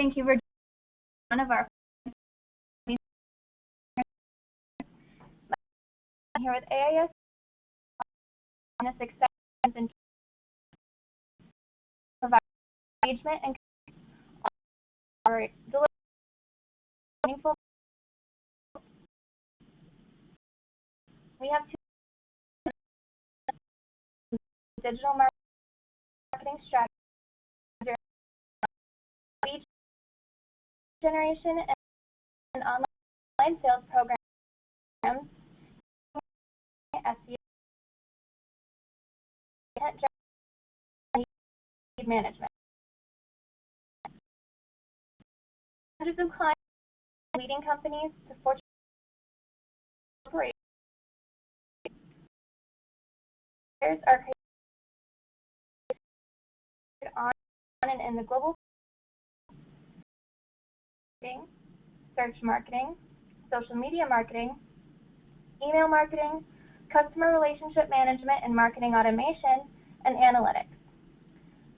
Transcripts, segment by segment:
Thank you for one of our here with AIS on this acceptance and provide engagement and our meaningful. We have two digital marketing strategies, lead generation and online sales programs, SEO, lead management. Hundreds of clients, leading companies to Fortune corporations are created on and in the global marketing, search marketing, social media marketing, email marketing, customer relationship management and marketing automation, and analytics.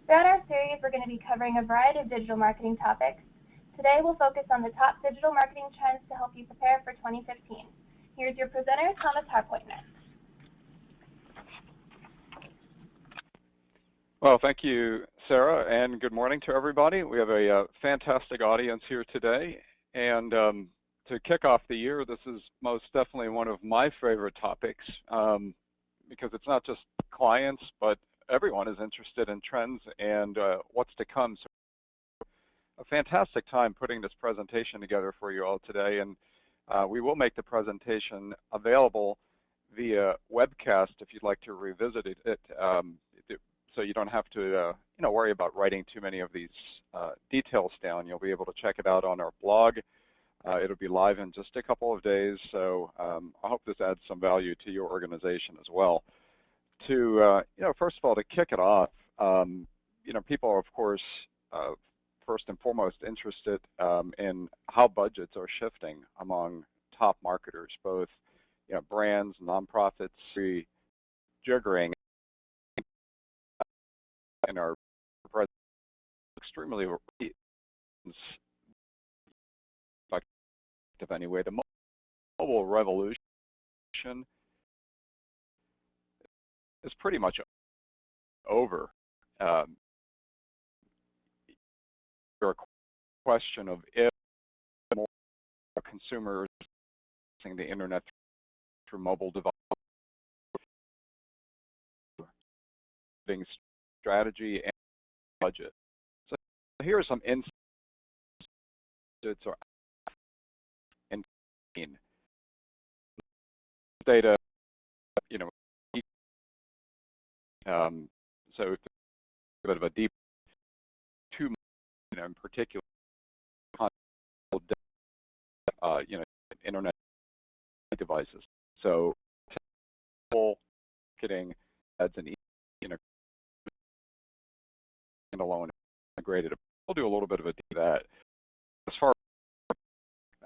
Throughout our series, we're going to be covering a variety of digital marketing topics. Today, we'll focus on the top digital marketing trends to help you prepare for 2015. Here's your presenter, Thomas Harpointner. Well, thank you, Sarah, and good morning to everybody. We have a fantastic audience here today, and to kick off the year, this is most definitely one of my favorite topics because it's not just clients, but everyone is interested in trends and what's to come. So a fantastic time putting this presentation together for you all today, and we will make the presentation available via webcast if you'd like to revisit it. So you don't have to worry about writing too many of these details down. You'll be able to check it out on our blog. It'll be live in just a couple of days, so I hope this adds some value to your organization as well. To first of all, to kick it off, people are of course first and foremost interested in how budgets are shifting among top marketers, both brands, nonprofits, jiggering, and are extremely effective anyway. The mobile revolution is pretty much over. A question of if more consumers using the internet through mobile devices, strategy and budget. So here are some insights or data, so it's a bit of a deep in particular, internet devices. So marketing ads and standalone integrated. We'll do a little bit of that. As far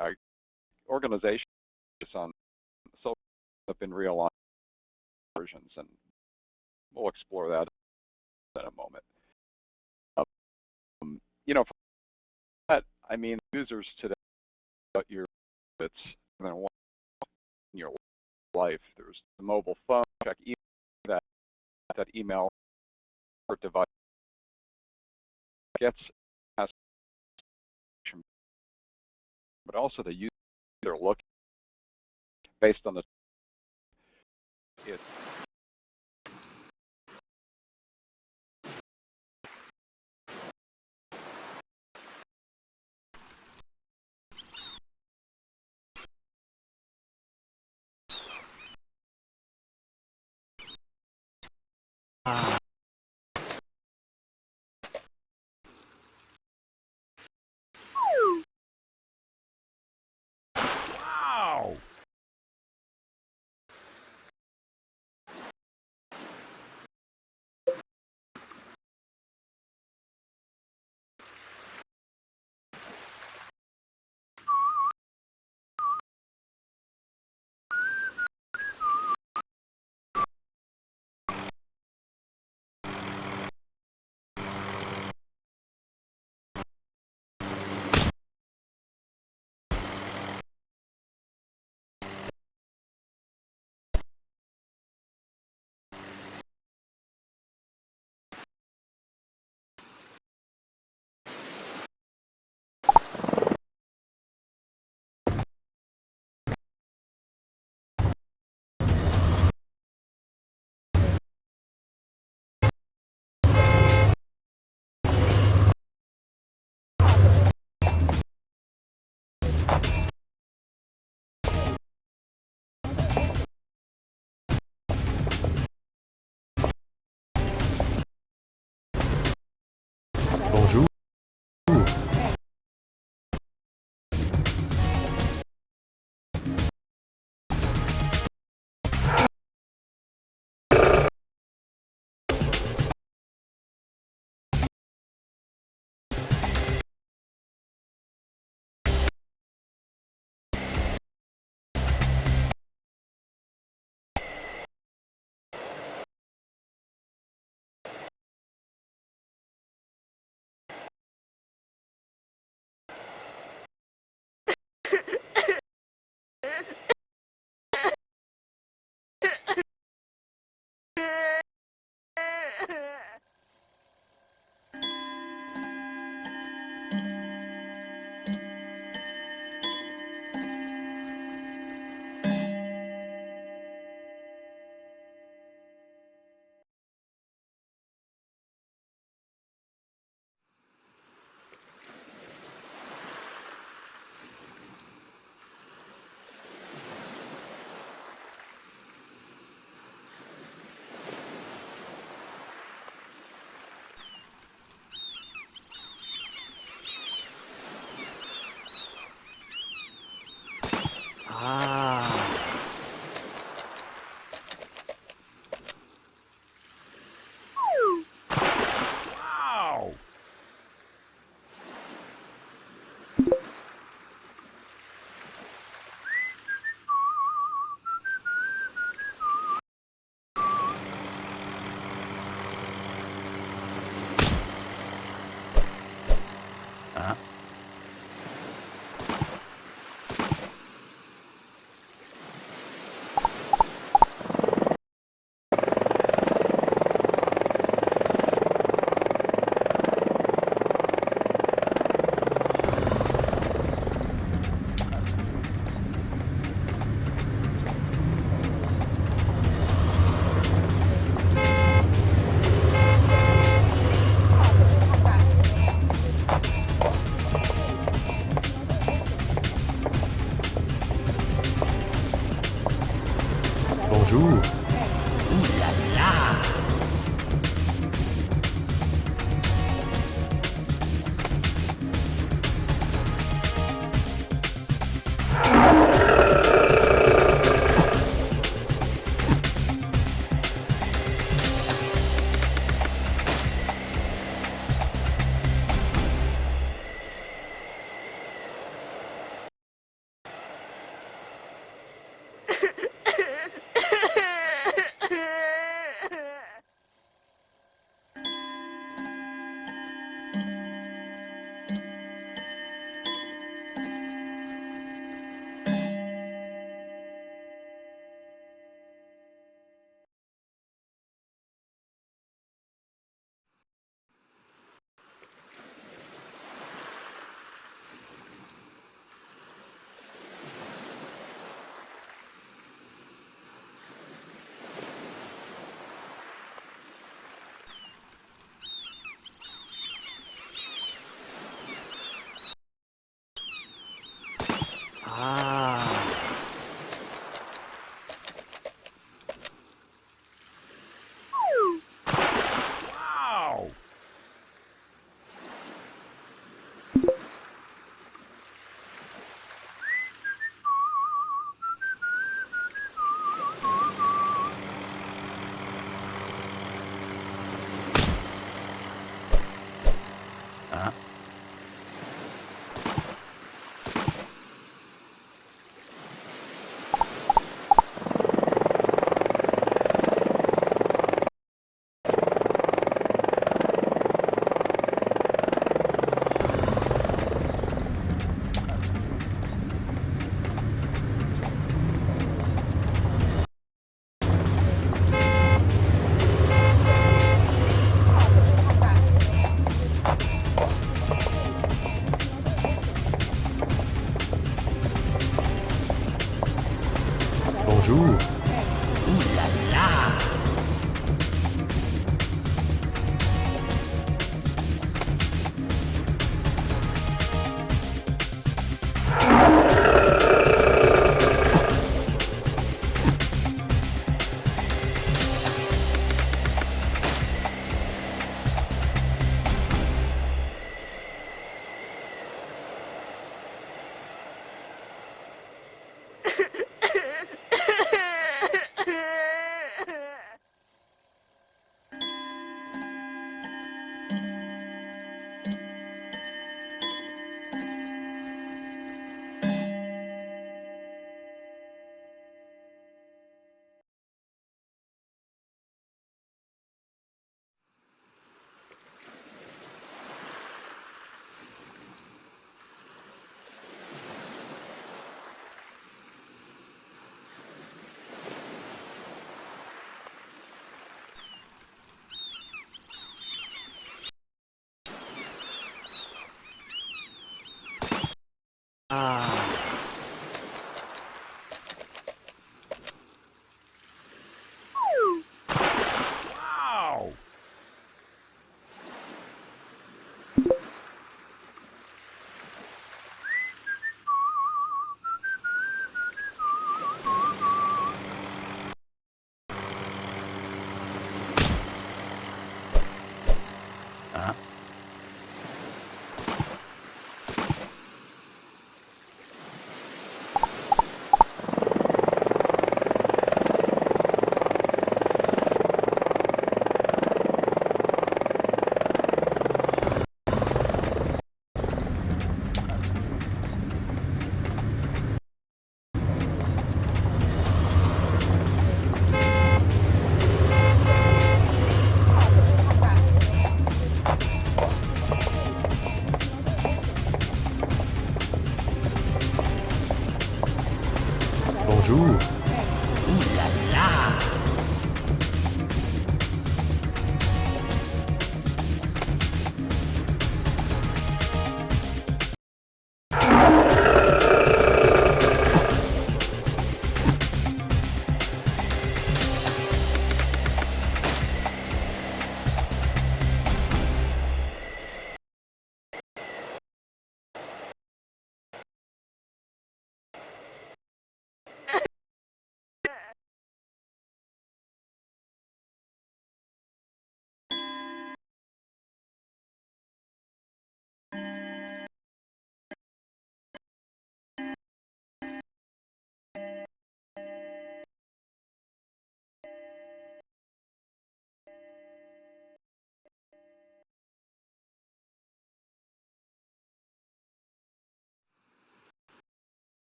as organizations on social have been realigned versions, and we'll explore that in a moment. For that, I mean, users today, it's in your life. There's the mobile phone, check email, that email or device gets, but also the user looking based on the Wow! Bonjour. Ouh là là! Wow! Bonjour. Ouh là là! Bonjour. Ouh là là.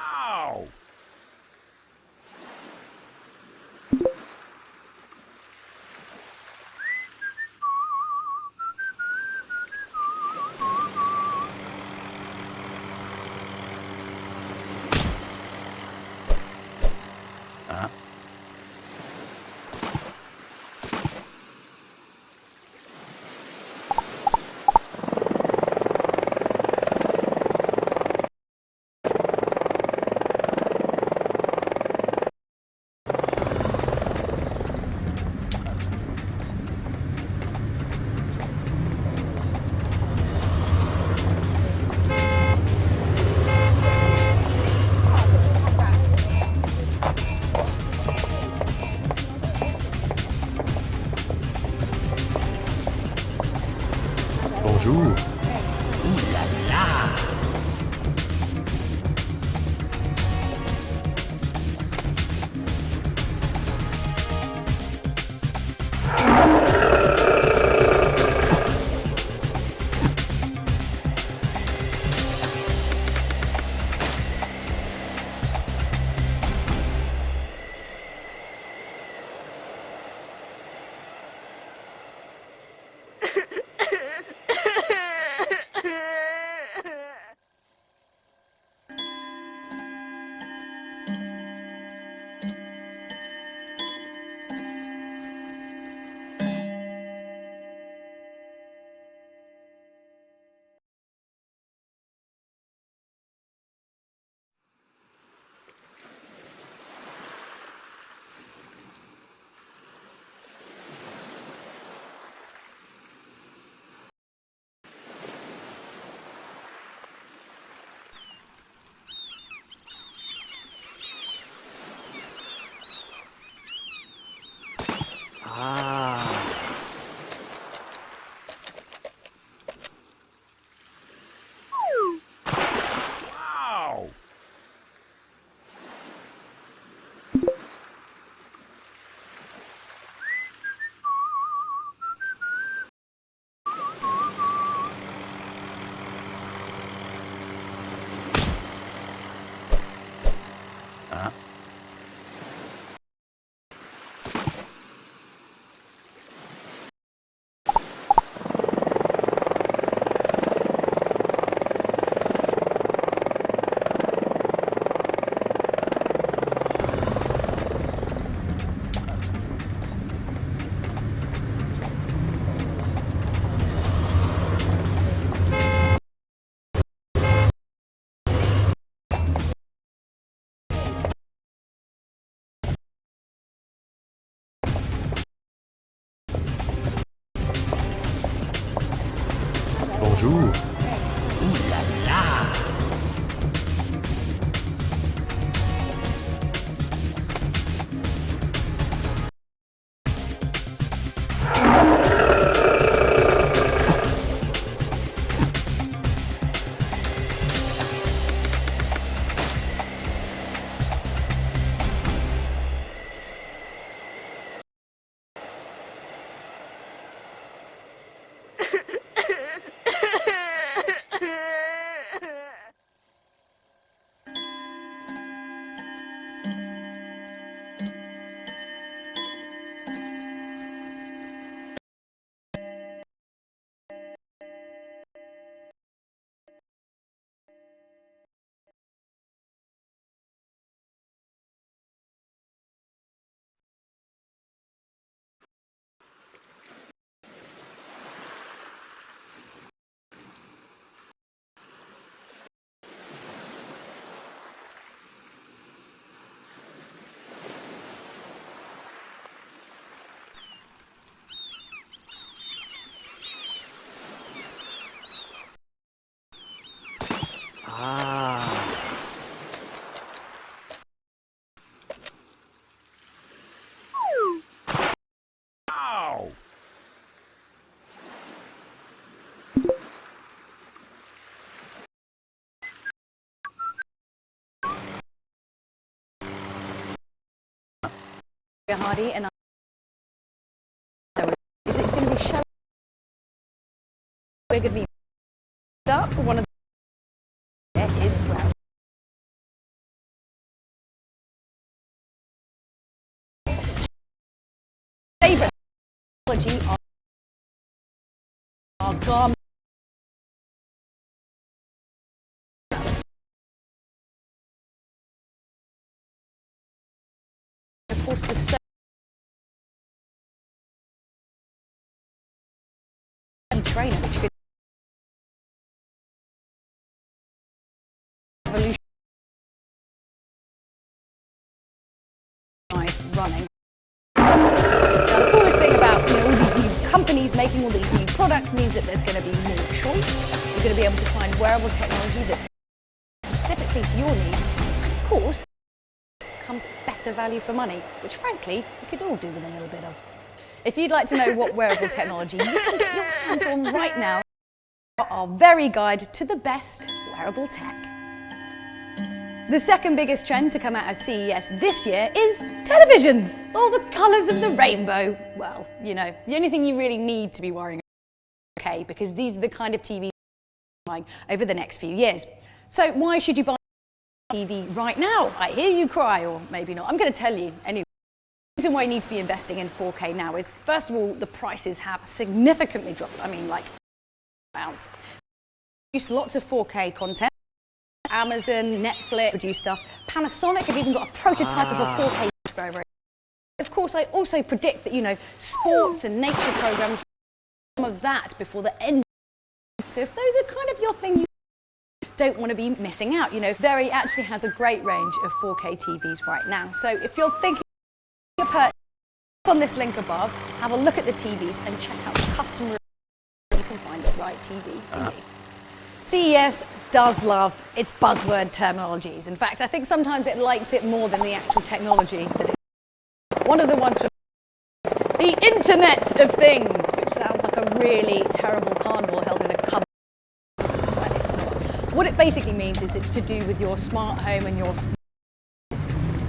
Wow. Bonjour. Ouh là là. Wow. Bonjour. Ouh là là. Wow! Hardy and it's going to be shown. We're going to be up one of the is well. Favorite technology are garment. Of course, the trainer, which could revolutionize running. Now, the coolest thing about all these new companies making all these new products means that there's going to be more choice. You're going to be able to find wearable technology that's specifically to your needs, and of course, comes better value for money, which frankly we could all do with a little bit of. If you'd like to know what wearable technology you can get your hands on right now, our very guide to the best wearable tech. The second biggest trend to come out of CES this year is televisions, all the colours of the rainbow. Well, the only thing you really need to be worrying about, okay, because these are the kind of TVs buying over the next few years. So why should you buy a TV right now? I hear you cry, or maybe not. I'm going to tell you anyway. The reason why you need to be investing in 4K now is, first of all, the prices have significantly dropped. I mean, like amounts. Use lots of 4K content. Amazon, Netflix produce stuff. Panasonic have even got a prototype of a 4K. It's very, very. Of course, I also predict that sports and nature programs, some of that before the end. So if those are kind of your thing, you don't want to be missing out. Very actually has a great range of 4K TVs right now. So if you're thinking of purchase, click on this link above, have a look at the TVs and check out the customer. You can find the right TV for you. CES does love its buzzword terminologies. In fact, I think sometimes it likes it more than the actual technology that it is. One of the ones for the Internet of Things, which sounds like a really terrible carnival held in a cupboard. But it's not. What it basically means is it's to do with your smart home and your smart.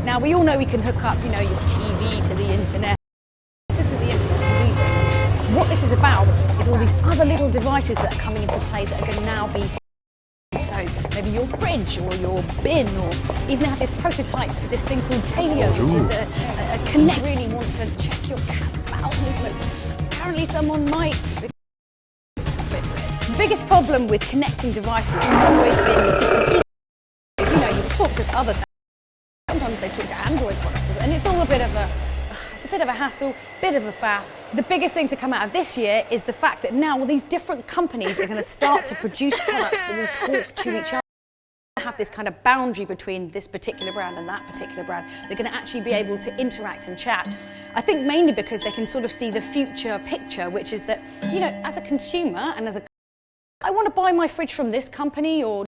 Now, we all know we can hook up, your TV to the internet, these things. What this is about is all these other little devices that are coming into play that are going to now be. So maybe your fridge or your bin, or even have this prototype for this thing called Talio, which is a connect. Really want to check your cat's bowel movement. Apparently, someone might. The biggest problem with connecting devices has always been different. You've talked to others. Sometimes they talk to Android products as well, and it's all a bit of a hassle, bit of a faff. The biggest thing to come out of this year is the fact that now all these different companies are going to start to produce products that will talk to each other. Have this kind of boundary between this particular brand and that particular brand. They're going to actually be able to interact and chat. I think mainly because they can sort of see the future picture, which is that, as a consumer and I want to buy my fridge from this company, or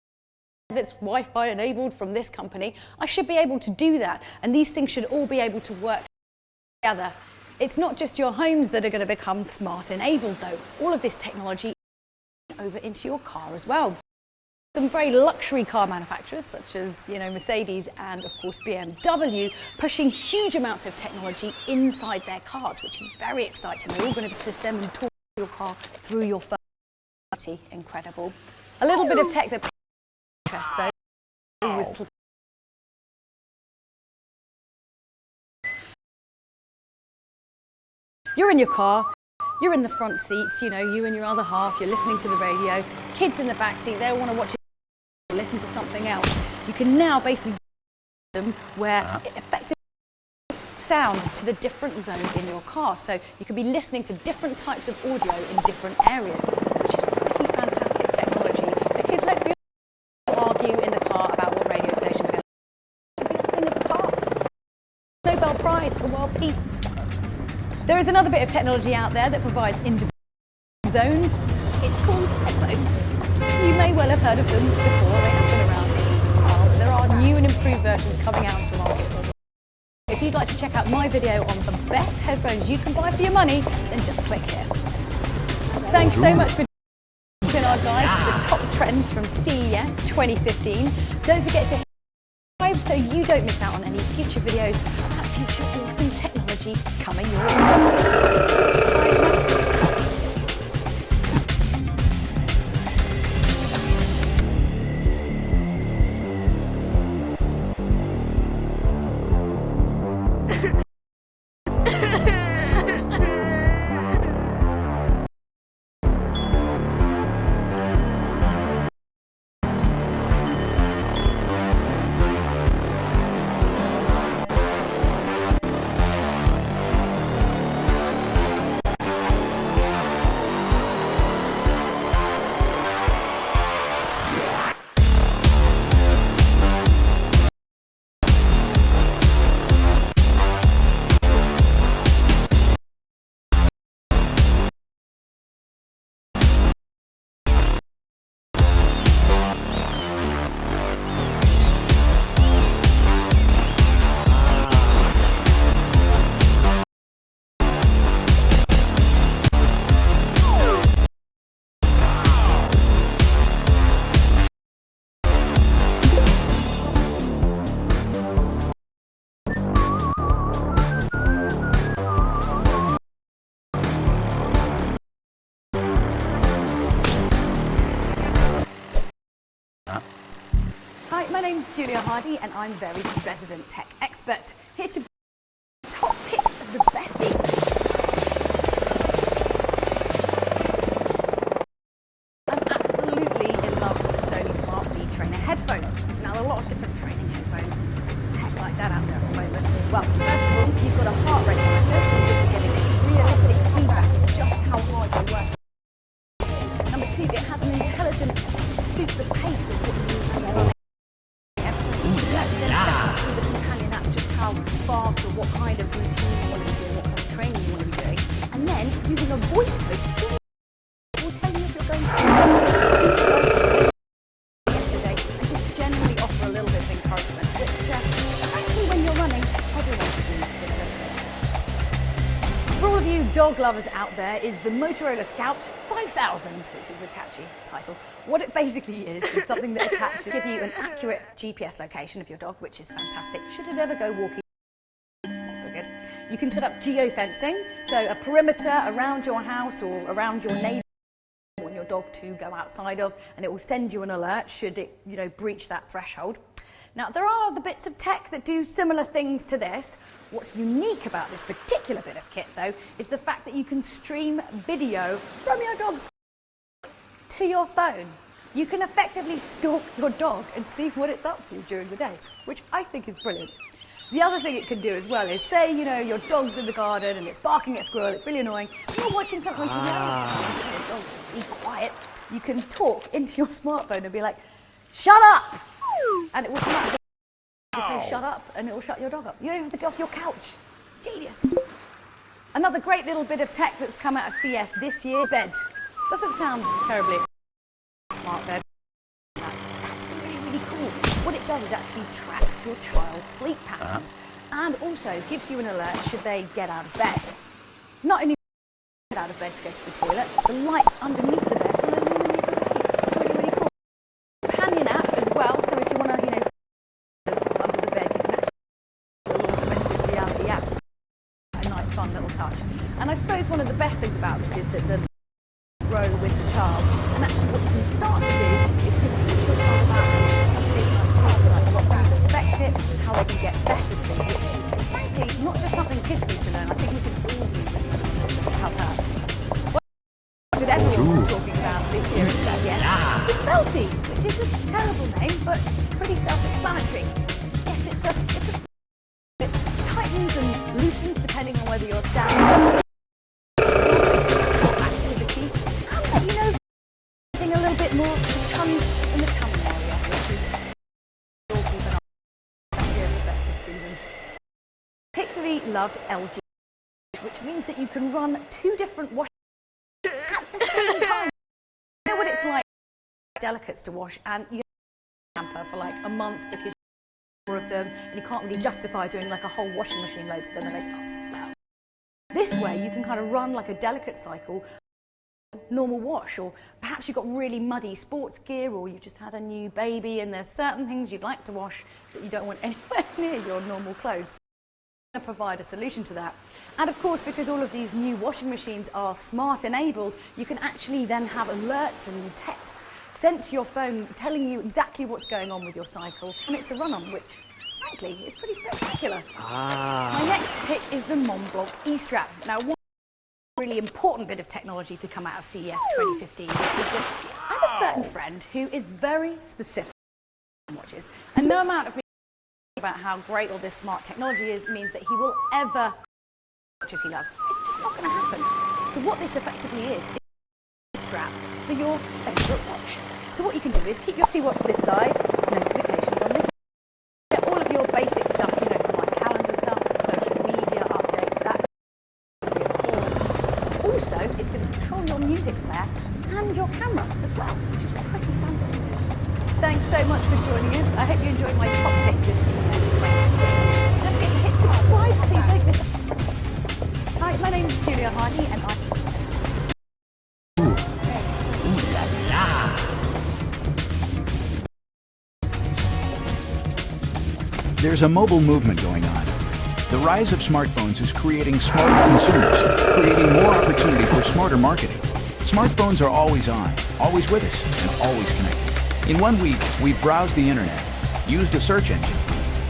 that's Wi-Fi enabled from this company, I should be able to do that. And these things should all be able to work together. It's not just your homes that are going to become smart enabled though. All of this technology over into your car as well. Some very luxury car manufacturers such as Mercedes and of course BMW pushing huge amounts of technology inside their cars, which is very exciting. They're all going to assist them and talk to your car through your phone. Incredible. A little bit of tech that interests though was you're in your car, you're in the front seats, you and your other half, you're listening to the radio, kids in the back seat, they want to watch it, listen to something else. You can now basically them where it effectively sound to the different zones in your car. So you can be listening to different types of audio in different areas, which is pretty fantastic technology. Because let's be honest, argue in the car about what radio station we're going to be a thing of the past. Nobel Prize for World Peace. There is another bit of technology out there that provides individual zones. It's called headphones. You may well have heard of them before, they have been around. are new and improved versions coming out into the market. If you'd like to check out my video on the best headphones you can buy for your money, then just click here. Thanks so much for been our guide to the top trends from CES 2015. Don't forget to subscribe so you don't miss out on any future videos about future awesome technology coming your way. Hi, my name's Julia Hardy and I'm Very's resident tech expert, here to top picks of the bestie. I'm absolutely in love with the Sony Smart V Trainer headphones. Now, there are a lot of different training headphones. There's tech like that out there at the moment. Well, first of all, you've got a heart rate monitor, so you'll be getting realistic feedback of just how hard you're working. Number two, it has an intelligent suit the pace of what you need to get on. How fast or what kind of routine you want to be doing, what kind of training you want to be doing, and then using a voice coach will tell you if you're going too slow yesterday, and just generally offer a little bit of encouragement, which frankly when you're running, everyone should do with a little bit. For all of you dog lovers out there is the Motorola Scout 5000, which is a catchy title. What it basically is something that attaches to give you an accurate GPS location of your dog, which is fantastic. Should it ever go walking, not so good. You can set up geofencing, so a perimeter around your house or around your neighbour you want your dog to go outside of, and it will send you an alert should it, breach that threshold. Now, there are the bits of tech that do similar things to this. What's unique about this particular bit of kit, though, is the fact that you can stream video from your dog's to your phone. You can effectively stalk your dog and see what it's up to during the day, which I think is brilliant. The other thing it can do as well is, say, your dog's in the garden and it's barking at a squirrel, it's really annoying, you're watching something on TV, your dog, be quiet. You can talk into your smartphone and be like, shut up! And it will come out to say shut up, and it will shut your dog up. You don't have to get off your couch. It's genius. Another great little bit of tech that's come out of CES this year, bed. Doesn't sound terribly smart bed. It's actually really, really cool. What it does is actually tracks your child's sleep patterns and also gives you an alert should they get out of bed. Not only get out of bed to go to the toilet, the lights underneath the bed will illuminate the way. It's really, really cool. Companion app as well, so if you want to, under the bed, you can actually do a little augmented reality app. A nice, fun little touch. And I suppose one of the best things about this is that the grow with the child, and actually what you can start to do is to teach your child about a bit like sleep, like what things affect it, how they can get better sleep, which is frankly not just something kids need to learn. I think we can all do to help out. What that everyone was talking about this year at CES is Belty, which is a terrible name but pretty self-explanatory. Yes, it's a it tightens and loosens depending on whether you're standing. A little bit more of the tongue in the tummy area, which is all keep an eye on, especially over the festive season. Particularly loved LG, which means that you can run 2 different washes at the same time. You know what it's like, delicates to wash, and you hamper for like a month because of them, and you can't really justify doing like a whole washing machine load of them, and they start to smell. This way, you can kind of run like a delicate cycle, normal wash, or perhaps you've got really muddy sports gear, or you've just had a new baby, and there's certain things you'd like to wash that you don't want anywhere near your normal clothes. To provide a solution to that. And of course, because all of these new washing machines are smart enabled, you can actually then have alerts and text sent to your phone telling you exactly what's going on with your cycle, and it's a run-on, which frankly is pretty spectacular. My next pick is the Montblanc E-Strap. Now, one really important bit of technology to come out of CES 2015 is that I have a certain friend who is very specific on watches, and no amount of me about how great all this smart technology is means that he will ever watches he loves. It's just not going to happen. So what this effectively is a strap for your favourite watch. So what you can do is keep your watch this side, notifications on this side, get all of your basic stuff, you know, from like calendar stuff to social media updates, that can be a call. Also, it's going to control your music player and your camera as well, which is pretty fantastic. Thanks so much for joining us. I hope you enjoyed my top picks of CES 2015. Don't forget to hit subscribe so you don't miss it. Hi, my name is Julia Hardy, and I... There's a mobile movement going on. The rise of smartphones is creating smarter consumers, creating more opportunity for smarter marketing. Smartphones are always on, always with us, and always connected. In 1 week, we've browsed the internet, used a search engine,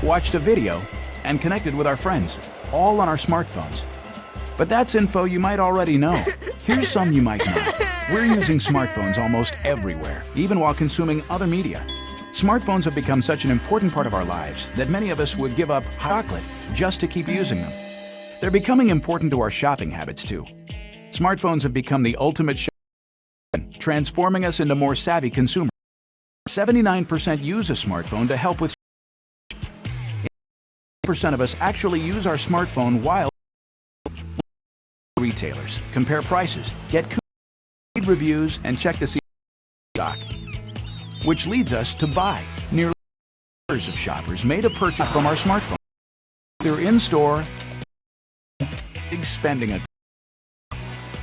watched a video, and connected with our friends, all on our smartphones. But that's info you might already know. Here's some you might know. We're using smartphones almost everywhere, even while consuming other media. Smartphones have become such an important part of our lives that many of us would give up chocolate just to keep using them. They're becoming important to our shopping habits too. Smartphones have become the ultimate shopping, transforming us into more savvy consumers. 79% use a smartphone to help with. 80% of us actually use our smartphone while retailers compare prices, get read reviews, and check to see stock, which leads us to buy. Nearly millions of shoppers made a purchase from our smartphone. They're in store, big spending it.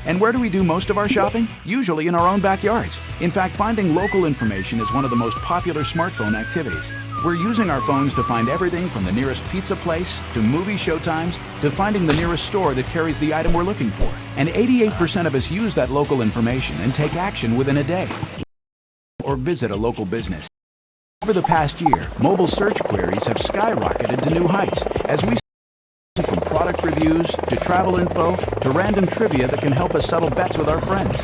And where do we do most of our shopping? Usually in our own backyards. In fact, finding local information is one of the most popular smartphone activities. We're using our phones to find everything from the nearest pizza place, to movie showtimes, to finding the nearest store that carries the item we're looking for. And 88% of us use that local information and take action within a day, or visit a local business. Over the past year, mobile search queries have skyrocketed to new heights as we from product reviews, to travel info, to random trivia that can help us settle bets with our friends.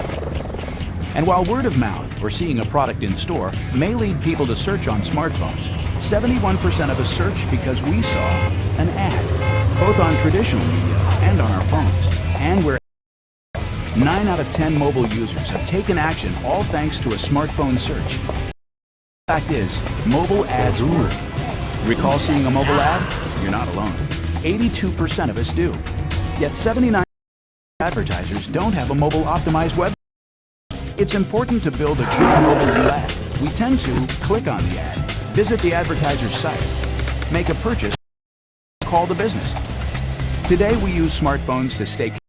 And while word of mouth or seeing a product in store may lead people to search on smartphones, 71% of us search because we saw an ad, both on traditional media and on our phones. And we're 9 out of 10 mobile users have taken action, all thanks to a smartphone search. The fact is, mobile ads work. Recall seeing a mobile ad? You're not alone. 82% of us do. Yet 79% of advertisers don't have a mobile optimized website. It's important to build a good mobile ad. We tend to click on the ad, visit the advertiser's site, make a purchase, call the business. Today we use smartphones to stay connected,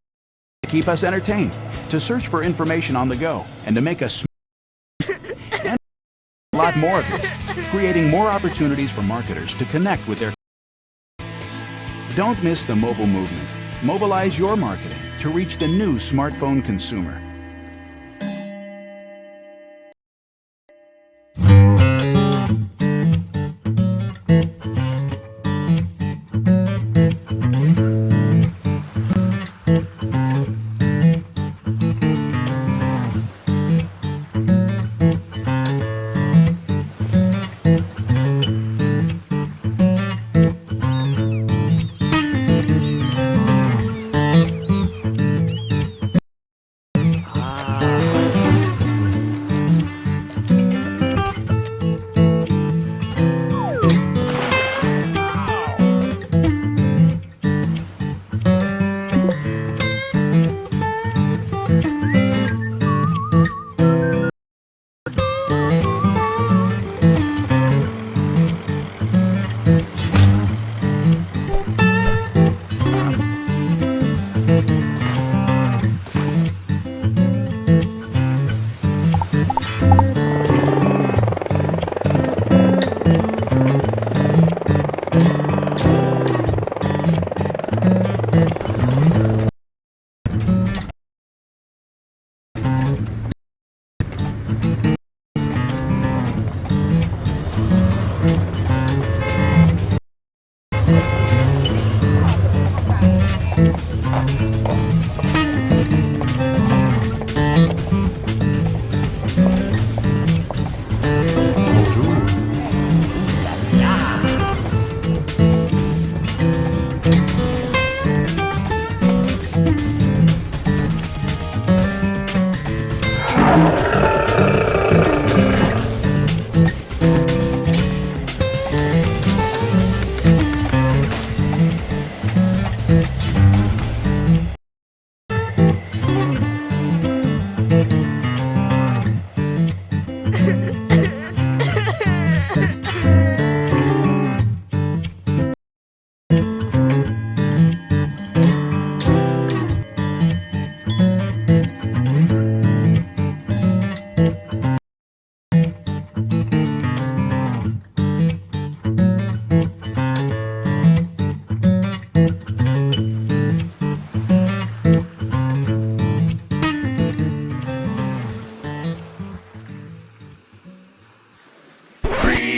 to keep us entertained, to search for information on the go, and to make us and a lot more of this, creating more opportunities for marketers to connect with their. Don't miss the mobile movement. Mobilize your marketing to reach the new smartphone consumer.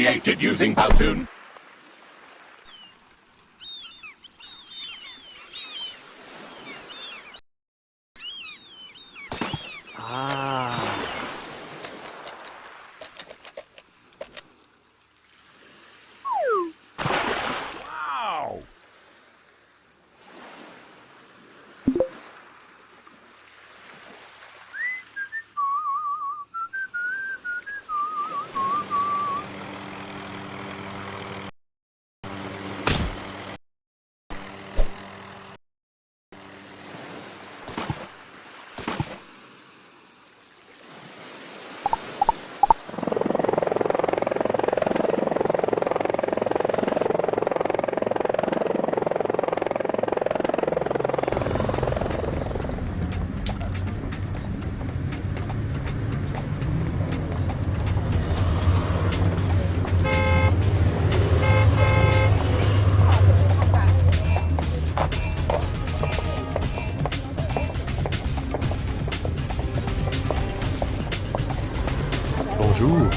created using Powtoon. Wow! Bonjour.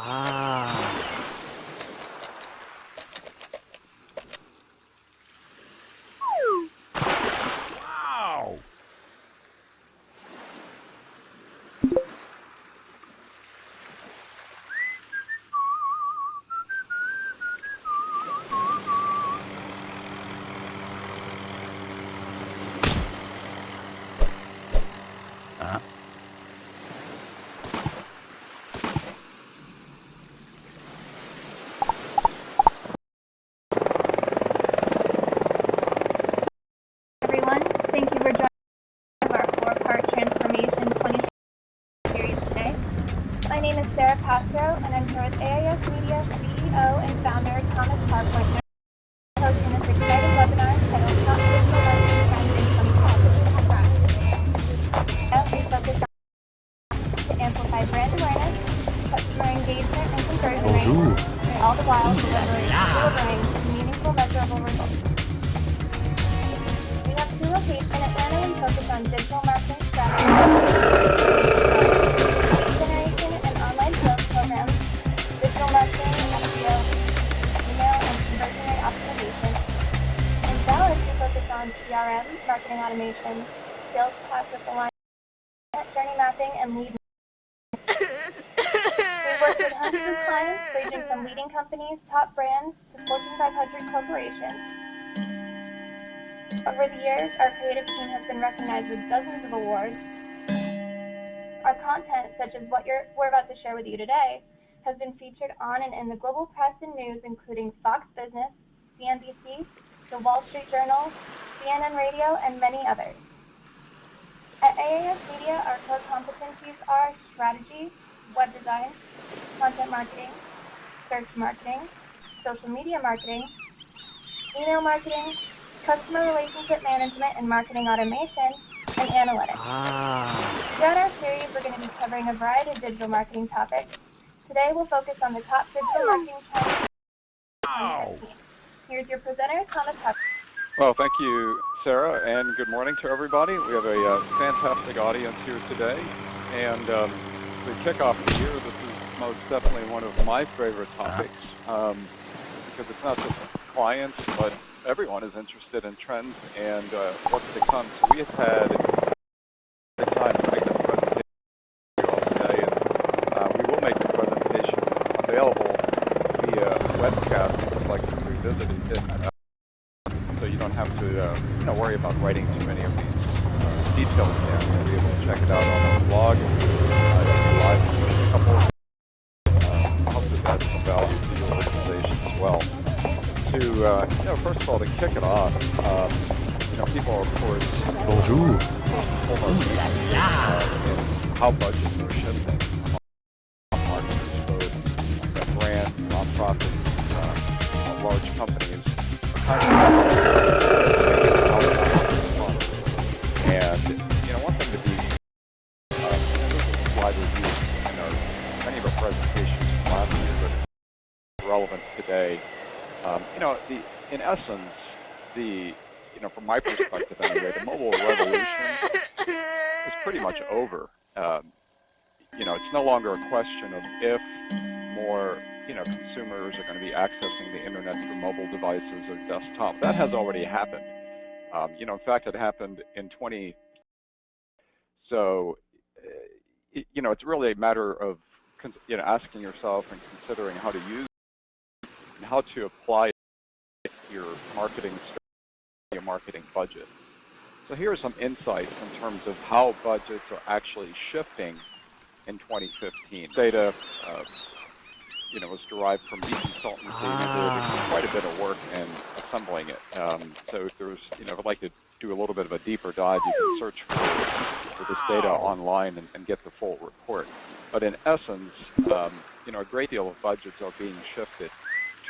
Wow! Everyone, thank you for joining our four-part Transformation 20 series today. My name is Sarah Castro, and I'm here with AIS Media CEO and founder Thomas Parkpoint, hosting this exciting webinar titled Top Digital Marketing Trends in 2020. We focus on to amplify brand awareness, customer engagement, and conversion rates, all the while delivering meaningful, measurable results. We have two locations in Atlanta. We focus on digital marketing strategies, lead generation and online sales programs, digital marketing, SEO, email, and conversion rate optimization. In Dallas, we focus on CRM, marketing automation, sales process alignment, journey mapping, and lead. We work with hundreds of clients ranging from leading companies, top brands, to Fortune 500 corporations. Over the years, our creative team has been recognized with dozens of awards. Our content, such as what we're about to share with you today, has been featured on and in the global press and news, including Fox Business, CNBC, The Wall Street Journal, CNN Radio, and many others. At AIS Media, our core competencies are strategy, web design, content marketing, search marketing, social media marketing, email marketing, customer relationship management and marketing automation, and analytics. Throughout our series, we're going to be covering a variety of digital marketing topics. Today, we'll focus on the top digital marketing trends of 2015. Here's your presenter, Thomas Huck. Well, thank you, Sarah, and good morning to everybody. We have a fantastic audience here today, and to kick off the year, this is most definitely one of my favorite topics because it's not just clients, but everyone is interested in trends and what's to come. So we have had the time to make this presentation for you all today, and we will make the presentation available via webcast if you'd like to revisit it, so you don't have to worry about writing too many of these details down. You'll be able to check it out on our blog. Live in a couple. I hope that that's some value to your organization as well. To first of all, to kick it off, people are, of course, in how budgets are shifting among marketers, both brands, nonprofits, large companies, are kind of and one thing to be this is a slide we've used in many of our presentations from last year, but it's relevant today. In essence, from my perspective anyway, the mobile revolution is pretty much over. It's no longer a question of if more, consumers are going to be accessing the internet through mobile devices or desktop. That has already happened. In fact, it happened in 20. So, it's really a matter of, asking yourself and considering how to use and how to apply your marketing strategy, your marketing budget. So here are some insights in terms of how budgets are actually shifting in 2015. Data, was derived from e-consultancy and did quite a bit of work in assembling it. So if there's, if I'd like to do a little bit of a deeper dive, you can search for this data online and get the full report. But in essence, a great deal of budgets are being shifted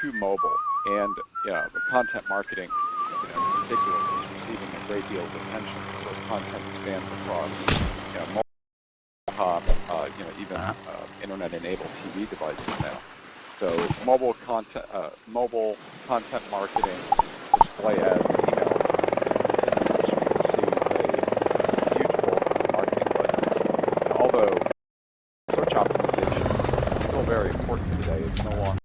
to mobile, and the content marketing, in particular, is receiving a great deal of attention. So content spans across, mobile, even internet-enabled TV devices now. So mobile content marketing, display ads, email, receive a huge bulk of the marketing budgets. And although search optimization is still very important today, it's no longer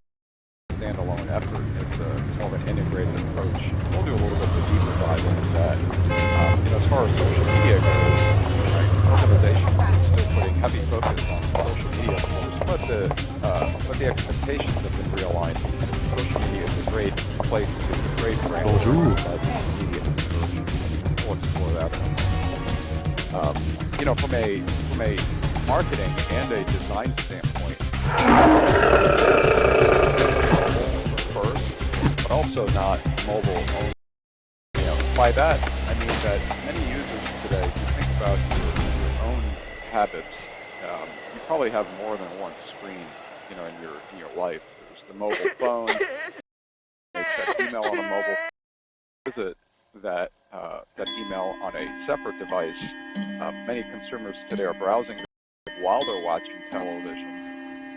standalone effort. It's more of an integrated approach. We'll do a little bit of a deeper dive into that. As far as social media goes, organizations are still putting heavy focus on social media, of course, but the expectations have been realigned. Social media is a great place to create brand awareness by media conversion. We'll explore that. From a marketing and a design standpoint, but also not mobile only. By that, I mean that many users today, if you think about your own habits, you probably have more than one screen, in your life. There's the mobile phone, they check email on a mobile phone, visit that email on a separate device. Many consumers today are browsing while they're watching television.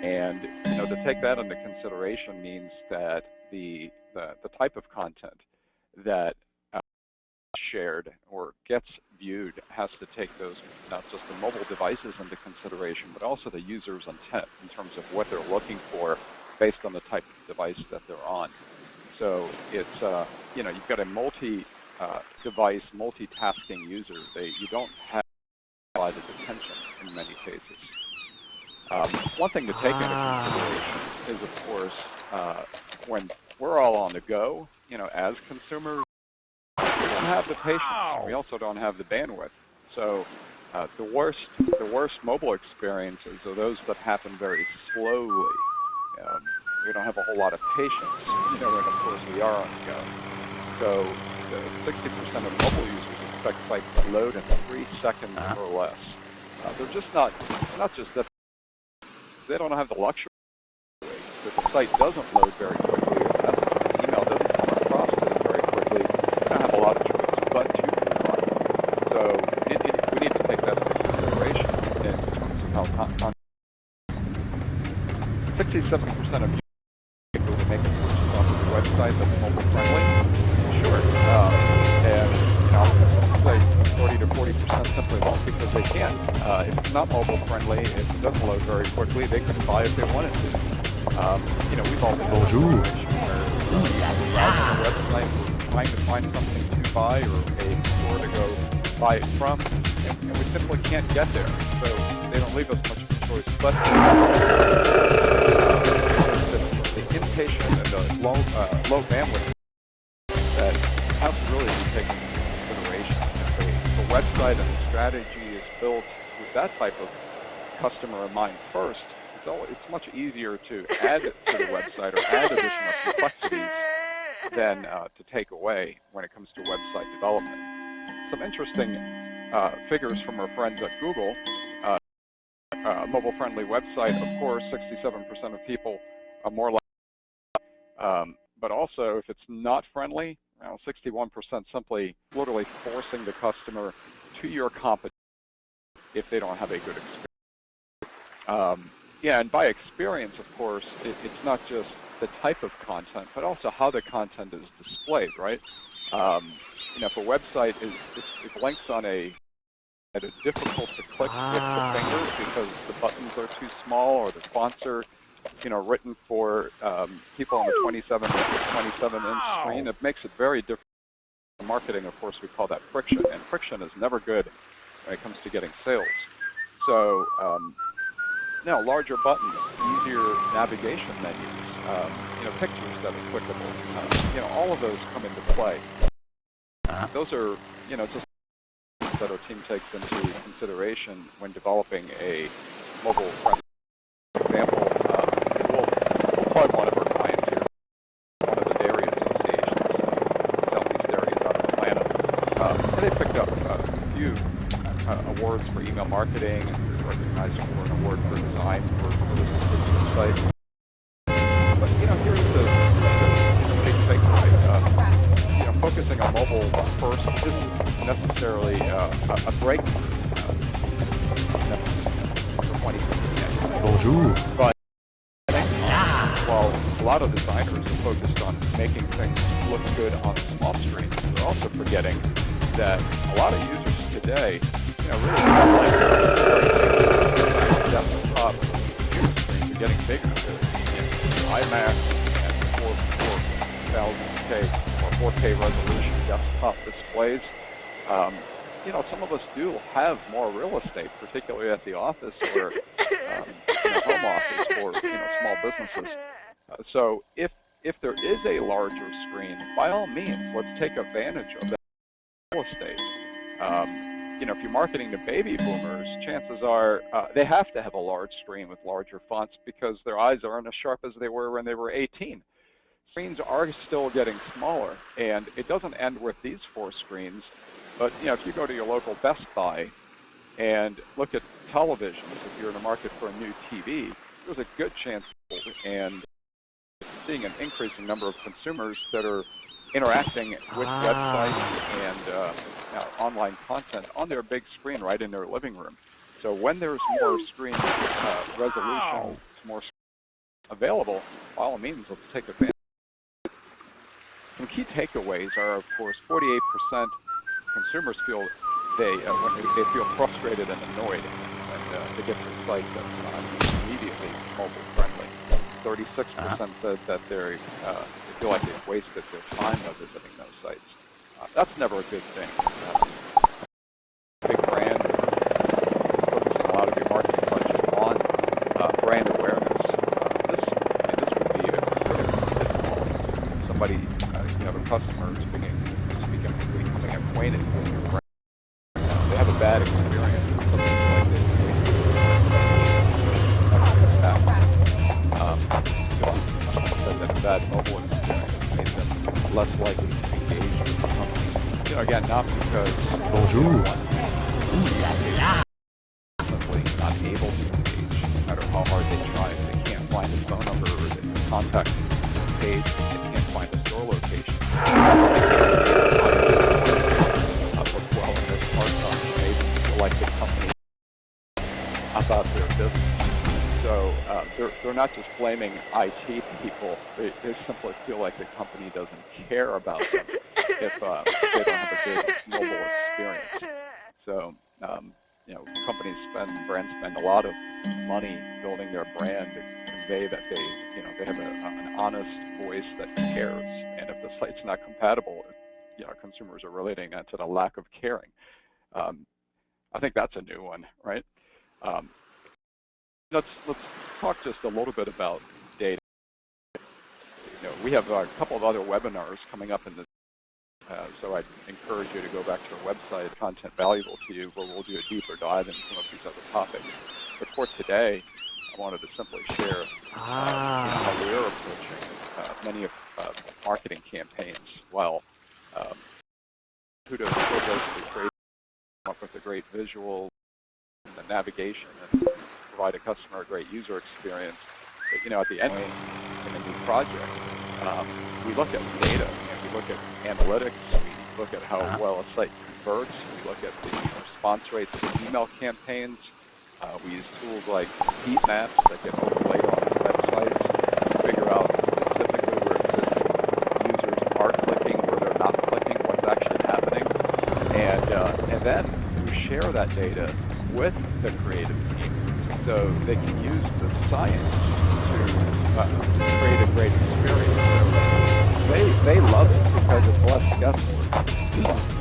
And to take that into consideration means that the type of content that shared or gets viewed has to take those, not just the mobile devices into consideration, but also the user's intent in terms of what they're looking for based on the type of device that they're on. So it's you've got a multi-device, multitasking user. You don't have divided attention in many cases. One thing to take into consideration is, of course, when we're all on the go, as consumers, we don't have the patience. We also don't have the bandwidth. So the worst mobile experiences are those that happen very slowly. We don't have a whole lot of patience, and of course we are on the go. So 60% of mobile users expect sites to load in 3 seconds or less. They're just not just that. They don't have the luxury that the site doesn't load very quickly, or the message or the email doesn't come across to them very quickly. They don't have a lot of choices but to move on. So we need to take that into consideration in terms of how 67% of users to make a purchase off of the website that's mobile friendly. Sure, and say 30 to 40% simply won't because they can't. If it's not mobile friendly, if it doesn't load very quickly, they couldn't buy if they wanted to. We've all been in a situation where we're browsing a website, we're trying to find something to buy or a store to go buy it from, and we simply can't get there. So they don't leave us much of a choice. But the impatient and the low bandwidth that have to really be taken into consideration. If a website and the strategy is built with that type of customer in mind first, it's much easier to add to the website or add additional complexities than to take away when it comes to website development. Some interesting figures from our friends at Google. Mobile-friendly website, of course, 67% of people are more likely. But also, if it's not friendly, 61% simply literally forcing the customer to your competition if they don't have a good experience. Yeah, and by experience, of course, it's not just the type of content, but also how the content is displayed, right? If a website is links on a difficult to click with the finger because the buttons are too small or the fonts are, written for people on the 27-inch screen, it makes it very difficult. In marketing, of course, we call that friction, and friction is never good when it comes to getting sales. So, larger buttons, easier navigation menus, pictures that are clickable, all of those come into play. Those are, just that our team takes into consideration when developing a mobile-friendly example. We'll plug one of our clients here, one of the dairy associations, Southeast Dairies out of Atlanta, and they picked up a few awards for email marketing, and we were recognized for an award for design for this website. But here's the big takeaway. Focusing on mobile first isn't necessarily a breakthrough for 2015. Bonjour. But while a lot of designers are focused on making things look good on small screens, they're also forgetting that a lot of users today, really don't like desktop computer screens are getting bigger. iMac and 4000K or 4K resolution desktop displays. Some of us do have more real estate, particularly at the office or home office for small businesses. So if there is a larger screen, by all means, let's take advantage of that real estate. If you're marketing to baby boomers, chances are they have to have a large screen with larger fonts because their eyes aren't as sharp as they were when they were 18. Screens are still getting smaller, and it doesn't end with these 4 screens. But if you go to your local Best Buy and look at televisions, if you're in the market for a new TV, there's a good chance and seeing an increasing number of consumers that are interacting with websites and online content on their big screen right in their living room. So when there's more screen resolution, more available, by all means, let's take advantage. Some key takeaways are, of course, 48% consumers feel when they feel frustrated and annoyed when they get to a site that's not immediately mobile friendly. 36% said that they feel like they've wasted their time by visiting those sites. That's never a good thing. Big brand, focusing a lot of your marketing budget on brand awareness. This would be a critical. Somebody, a customer is becoming acquainted with your brand. They have a bad experience with something like this. Said that bad mobile experience made them less likely to engage with the company. Again, not because Bonjour. simply not able to engage, no matter how hard they try. If they can't find a phone number or the contact page, they can't find a store location. What's well in their smartphone made them feel like the company about their business. So they're not just blaming IT people. They simply feel like the company doesn't care about them if they don't have a good mobile experience. So, companies brands spend a lot of money building their brand to convey that they have an honest voice that cares. And if the site's not compatible, consumers are relating that to the lack of caring. I think that's a new one, right? Let's talk just a little bit about data. We have a couple of other webinars coming up in this, so I'd encourage you to go back to our website, Content Valuable to You, where we'll do a deeper dive into some of these other topics. But for today, I wanted to simply share how we're approaching many of marketing campaigns. Well, kudos to the creators, come up with a great visual, and the navigation, and provide a customer a great user experience. But, at the end in a new project, we look at data, and we look at analytics, we look at how well a site converts, we look at the response rates of email campaigns. We use tools like heat maps that get overlaid on websites to figure out specifically where users are clicking, where they're not clicking, what's actually happening. And then we share that data with the creative team so they can use the science to create a great experience. So they love it because it's less guesswork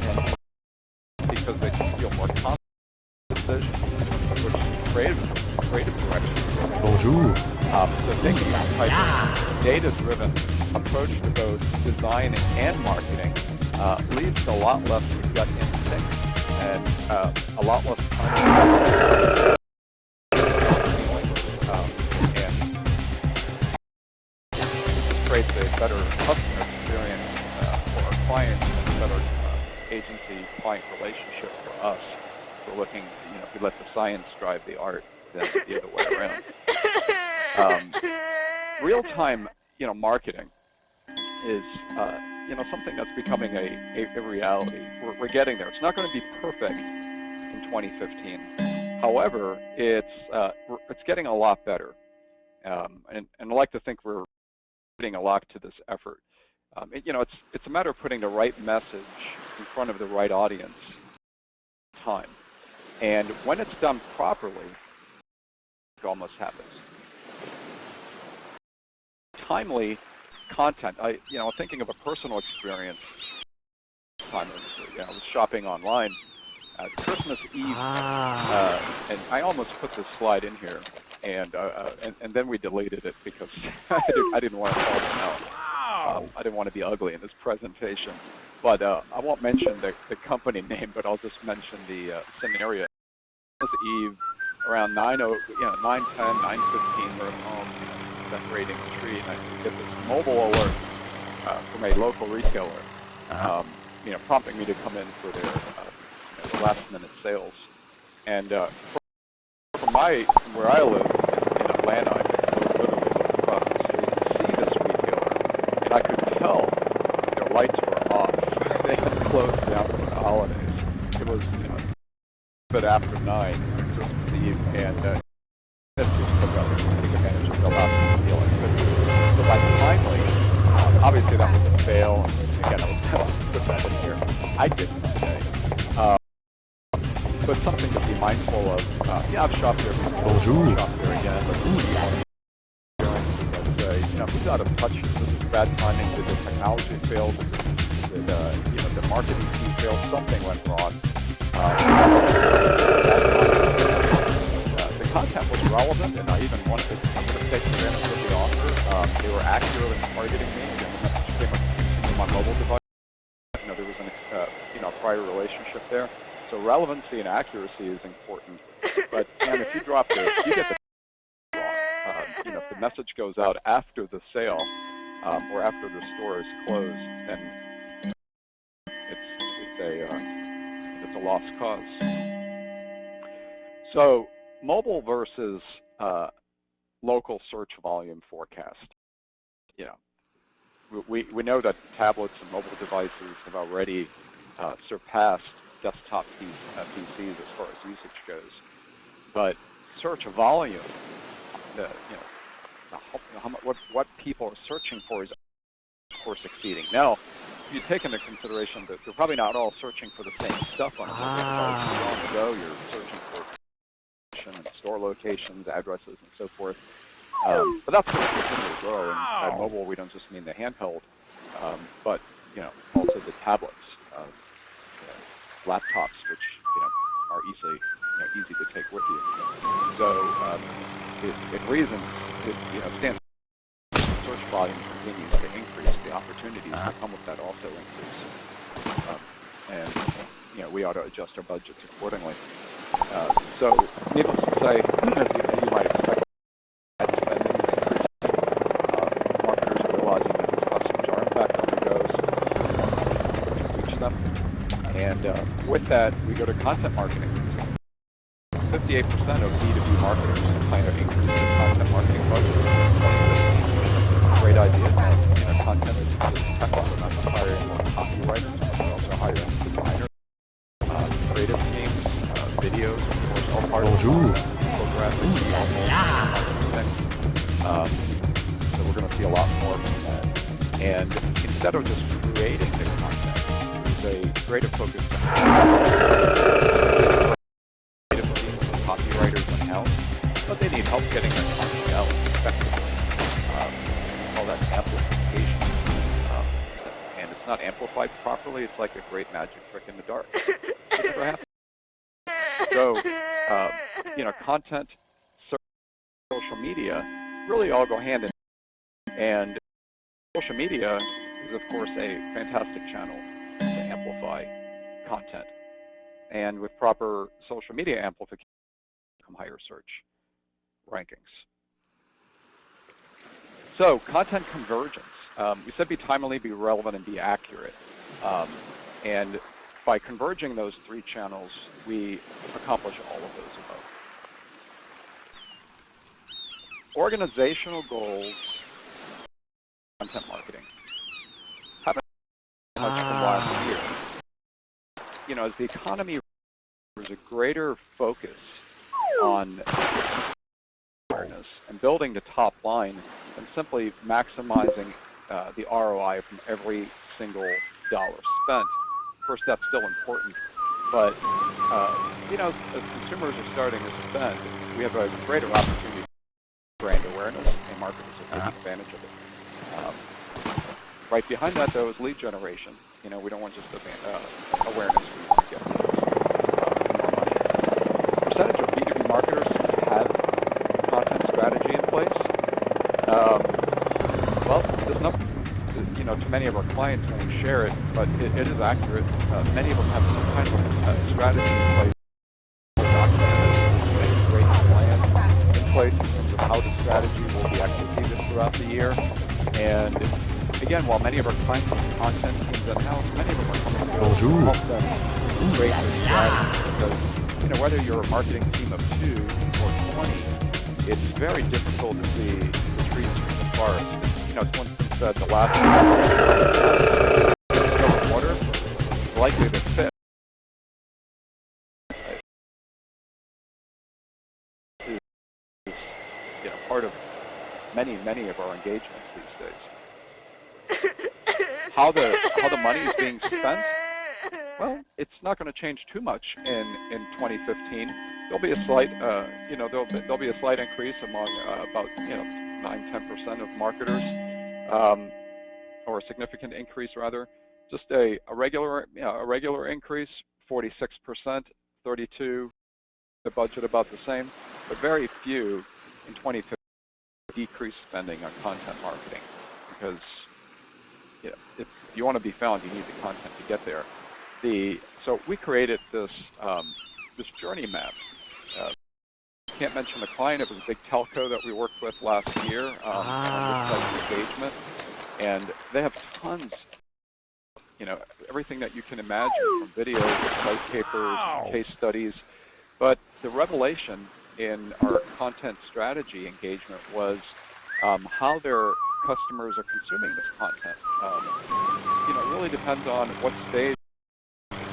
and because they can feel more confident in decisions, which creative direction. Bonjour. So thinking about type of data-driven approach to both design and marketing leads to a lot less gut instinct and a lot less time and creates a better customer experience for our clients and a better agency-client relationship for us. We're looking, we let the science drive the art than the other way around. Real-time, marketing is, something that's becoming a reality. We're getting there. It's not going to be perfect in 2015. However, it's getting a lot better, and I like to think we're putting a lot to this effort. It's a matter of putting the right message in front of the right audience. Time, and when it's done properly, it almost happens. Timely content. Thinking of a personal experience. I was shopping online at Christmas Eve, and I almost put this slide in here, and then we deleted it because I didn't want to call them out. I didn't want to be ugly in this presentation, but I won't mention the company name, but I'll just mention the scenario. Christmas Eve, around 9:10, 9:15, we're at home decorating the tree, and I get this mobile alert from a local retailer, prompting me to come in for their last-minute sales. And from where I live in Atlanta, I could literally look across the street and see this retailer, and I could tell their lights were off. They had closed down for the holidays. It was a bit after 9 on Christmas Eve, and this just took up and take advantage of the last deal I could. So by timely, obviously that was a fail. Again, I was put that in here. I didn't today. But something to be mindful of. I've shopped there before. I've shopped there again. But who's out of touch? This is bad timing. Did the technology fail? Did the marketing team fail? Something went wrong. The content was relevant, and I even wanted to take advantage of the offer. They were accurate in targeting me. Again, the message came from my mobile device. There was a prior relationship there. So relevancy and accuracy is important. But if you drop you get the wrong. If the message goes out after the sale or after the store is closed, then it's a lost cause. So mobile versus local search volume forecast. We know that tablets and mobile devices have already surpassed desktop PCs as far as usage goes, but search volume, what people are searching for is of course exceeding. Now, if you take into consideration that they're probably not all searching for the same stuff on a mobile device. Long ago, you're searching for and store locations, addresses, and so forth. But that's going to continue to grow. And by mobile, we don't just mean the handheld, but also the tablets. laptops, which are easy to take with you. So it reasons stands search volume continues to increase, the opportunities that come with that also increase, and we ought to adjust our budgets accordingly. So needless to say, as you might expect, ad spending is increasing. Marketers are realizing that these customers are in fact on the go, so to reach them. And with that, we go to content marketing. 58% of B2B marketers plan to increase their content marketing budget in 2015. Great idea. Content is technical, not just hiring more copywriters, but also hiring designers, creative teams, videos, of course, all part of the infographic, so we're going to see a lot more from that. And instead of just creating the content, there's a greater focus on creative teams and copywriters in-house, but they need help getting their content out effectively. All that amplification, and it's not amplified properly. It's like a great magic trick in the dark. So, content, social media, really all go hand in hand. And social media is, of course, a fantastic channel to amplify content. And with proper social media amplification, come higher search rankings. So, content convergence. We said be timely, be relevant, and be accurate. And by converging those three channels, we accomplish all of those above. Organizational goals, content marketing. Haven't much from last year. As the economy, there's a greater focus on awareness and building the top line than simply maximizing the ROI from every single dollar spent. Of course, that's still important, but as consumers are starting to spend, we have a greater opportunity for brand awareness, and marketers are taking advantage of it. Right behind that, though, is lead generation. We don't want just awareness. We want to get more money. Percentage of B2B marketers have content strategy in place. Well, there's not, to many of our clients when we share it, but it is accurate. Many of them have some kind of strategy in place, a great plan in place in terms of how the strategy will be executed throughout the year. And again, while many of our clients have content teams in-house, many of them are coming to us to help them create their strategy. Because whether you're a marketing team of 2 or 20, it's very difficult to see the trees from the forest. It's one said the last water is likely to fit. Is part of many of our engagements these days. How the money is being spent? Well, it's not going to change too much in 2015. There'll be a slight there'll be a slight increase among about 9-10% of marketers. Or a significant increase rather, just a regular increase, 46%, 32%, the budget about the same, but very few in 2015 decreased spending on content marketing, because if you want to be found, you need the content to get there. So we created this journey map. Can't mention the client. It was a big telco that we worked with last year on this type of engagement. And they have tons, everything that you can imagine, from videos, white papers, case studies. But the revelation in our content strategy engagement was how their customers are consuming this content. It really depends on what stage they're in.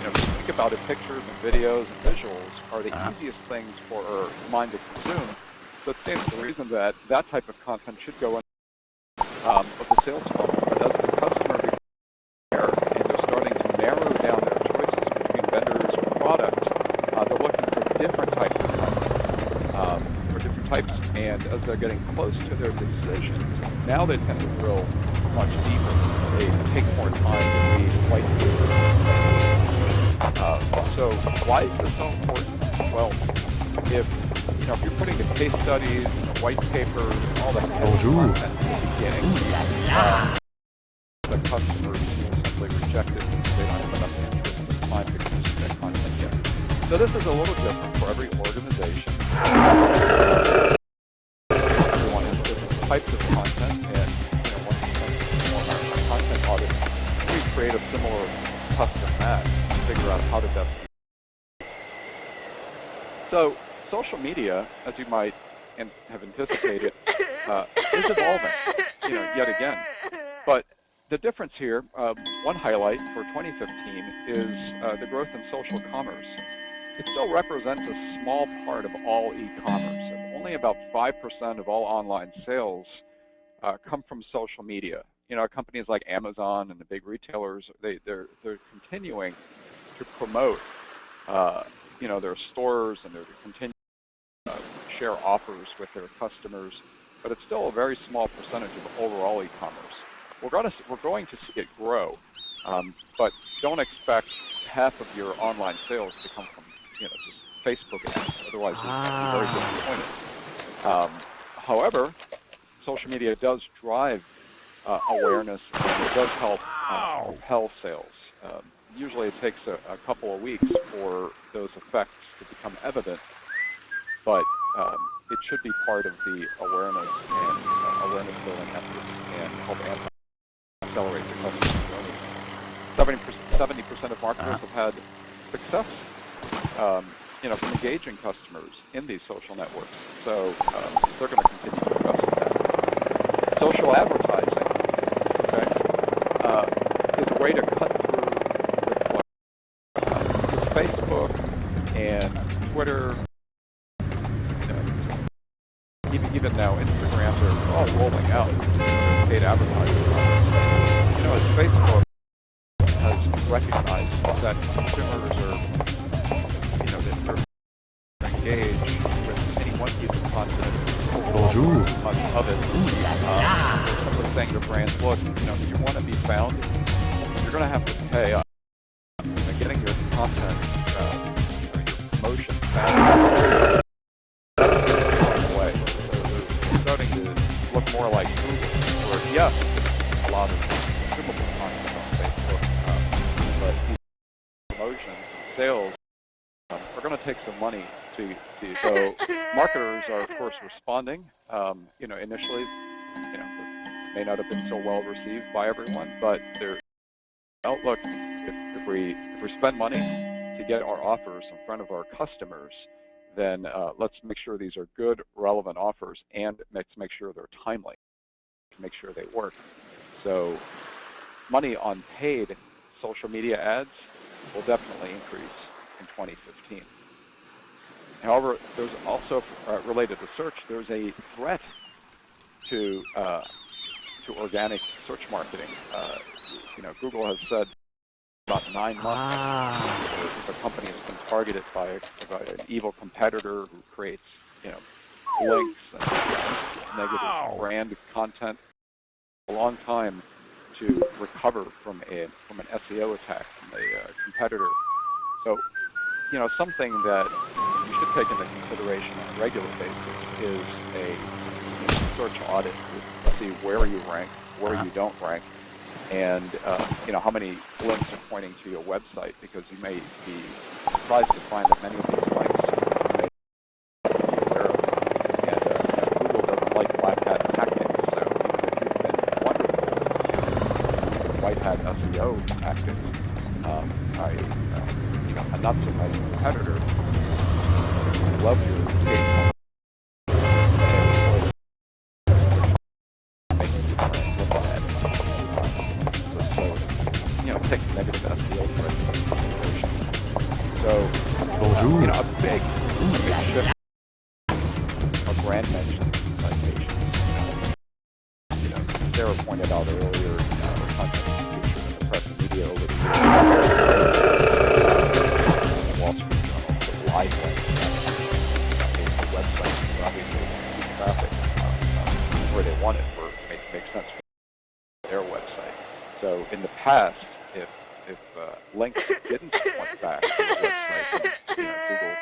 If you think about it, pictures and videos and visuals are the easiest things for our mind to consume. So it stands to reason that that type of content should go in of the sales funnel. But as the customer becomes aware and they're starting to narrow down their choices between vendors or products, they're looking for different types of content, or different types. And as they're getting close to their decision, now they tend to drill much deeper. they take more time to read white papers. So why is this so important? Well, if you're putting the case studies, and the white papers, and all the heavy content in the beginning, the customers will simply reject it because they don't have enough interest and time to consume that content yet. So this is a little different for every organization. Everyone has different types of content, and once we perform our content audit, we create a similar custom match to figure out how to best use it. So social media, as you might have anticipated, is evolving, yet again. But the difference here, one highlight for 2015 is the growth in social commerce. It still represents a small part of all e-commerce. Only about 5% of all online sales come from social media. Companies like Amazon and the big retailers, they're continuing to promote, their stores, and they're continuing to share offers with their customers. But it's still a very small percentage of overall e-commerce. We're going to see it grow, but don't expect half of your online sales to come from just Facebook ads. Otherwise, you'll be very disappointed. However, social media does drive awareness, and it does help propel sales. Usually, it takes a couple of weeks for those effects to become evident, but it should be part of the awareness and awareness building efforts and help accelerate the customer journey. 70% of marketers have had success, from engaging customers in these social networks. So they're going to continue to invest in that. Social advertising, is a way to cut through the clutter. With Facebook and Twitter, even now Instagram, they're all rolling out paid advertising. As Facebook has recognized that consumers are, they're engaged with any one piece of content, much of it. They're simply saying to brands, look, if you want to be found, you're going to have to pay up. Getting your content, your promotion found away. So they're starting to look more like Google, where yes, a lot of consumable content on Facebook, but these promotions and sales are going to take some money to so marketers are of course responding. Initially, this may not have been so well received by everyone, but they're look, if we spend money to get our offers in front of our customers, then let's make sure these are good, relevant offers, and let's make sure they're timely, to make sure they work. So money on paid social media ads will definitely increase in 2015. However, there's also, related to search, there's a threat to organic search marketing. Google has said about 9 months if a company has been targeted by an evil competitor who creates, links and negative brand content, a long time to recover from an SEO attack from a competitor. So, something that you should take into consideration on a regular basis is a search audit to see where you rank, where you don't rank, and how many links are pointing to your website, because you may be surprised to find that many of these links you may be aware of. And Google doesn't like black hat tactics, so even if you've been wonderful in white hat SEO tactics, a not so nice competitor love your page. Take negative SEO threats into consideration. So, a big shift of brand mentions and citations. Sarah pointed out earlier, content featured in the press and media over the years. The Wall Street Journal, the live links, the website, obviously keep traffic where they want it, where it makes sense for their website. So back to the website. And, Google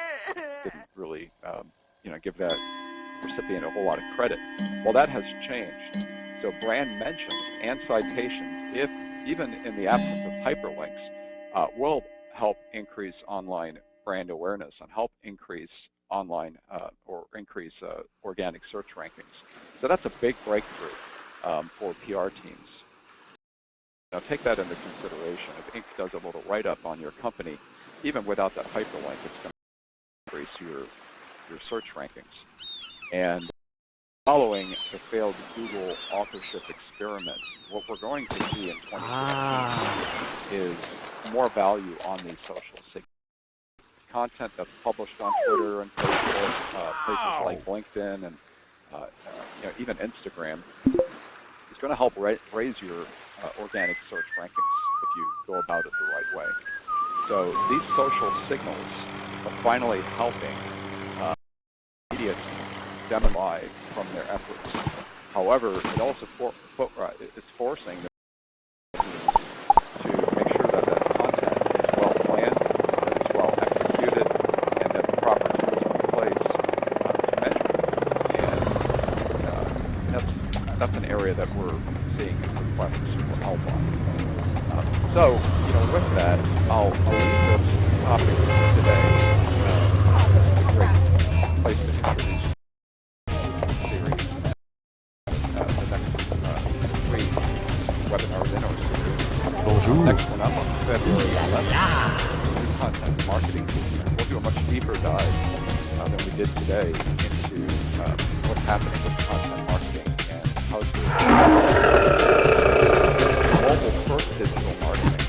didn't really, give that recipient a whole lot of credit. Well, that has changed. So brand mentions and citations, if even in the absence of hyperlinks, will help increase online brand awareness and help increase online or increase organic search rankings. So that's a big breakthrough for PR teams. Now take that into consideration. If Inc. does a little write-up on your company, even without that hyperlink, it's going to increase your search rankings. And following the failed Google authorship experiment, what we're going to see in 2015 is more value on these social signals. Content that's published on Twitter and Facebook, places like LinkedIn and even Instagram is going to help raise your organic search rankings if you go about it the right way. So these social signals are finally helping media demonstrate from their efforts. However, it also it's forcing them to make sure that that content is well planned, that it's well executed, and that the proper tools are in place to measure. And that's an area that we're seeing requests for help on. So, with that, I'll leave this topic today. A great place to introduce webinars in our series. Bonjour. Next one up on February 11th, new content marketing. We'll do a much deeper dive than we did today into what's happening with content marketing and how to global first digital marketing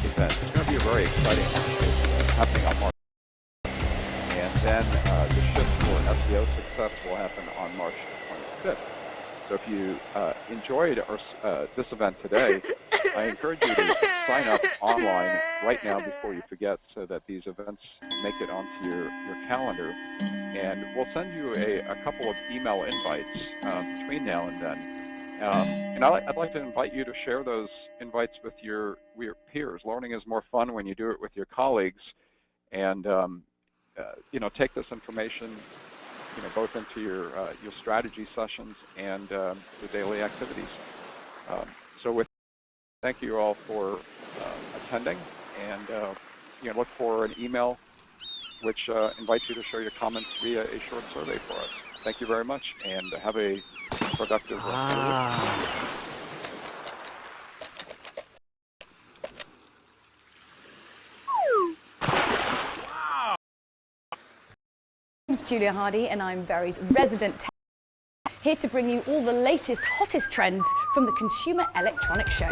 event. It's going to be a very exciting one happening on March. And then the shift for SEO success will happen on March 25th. So if you enjoyed this event today, I encourage you to sign up online right now before you forget so that these events make it onto your calendar. And we'll send you a couple of email invites between now and then. And I'd like to invite you to share those invites with your peers. Learning is more fun when you do it with your colleagues. And, take this information both into your strategy sessions and your daily activities. Thank you all for attending, and look for an email which invites you to share your comments via a short survey for us. Thank you very much, and have a productive rest of My name's Julia Hardy, and I'm Very's resident tech, here to bring you all the latest, hottest trends from the Consumer Electronics Show.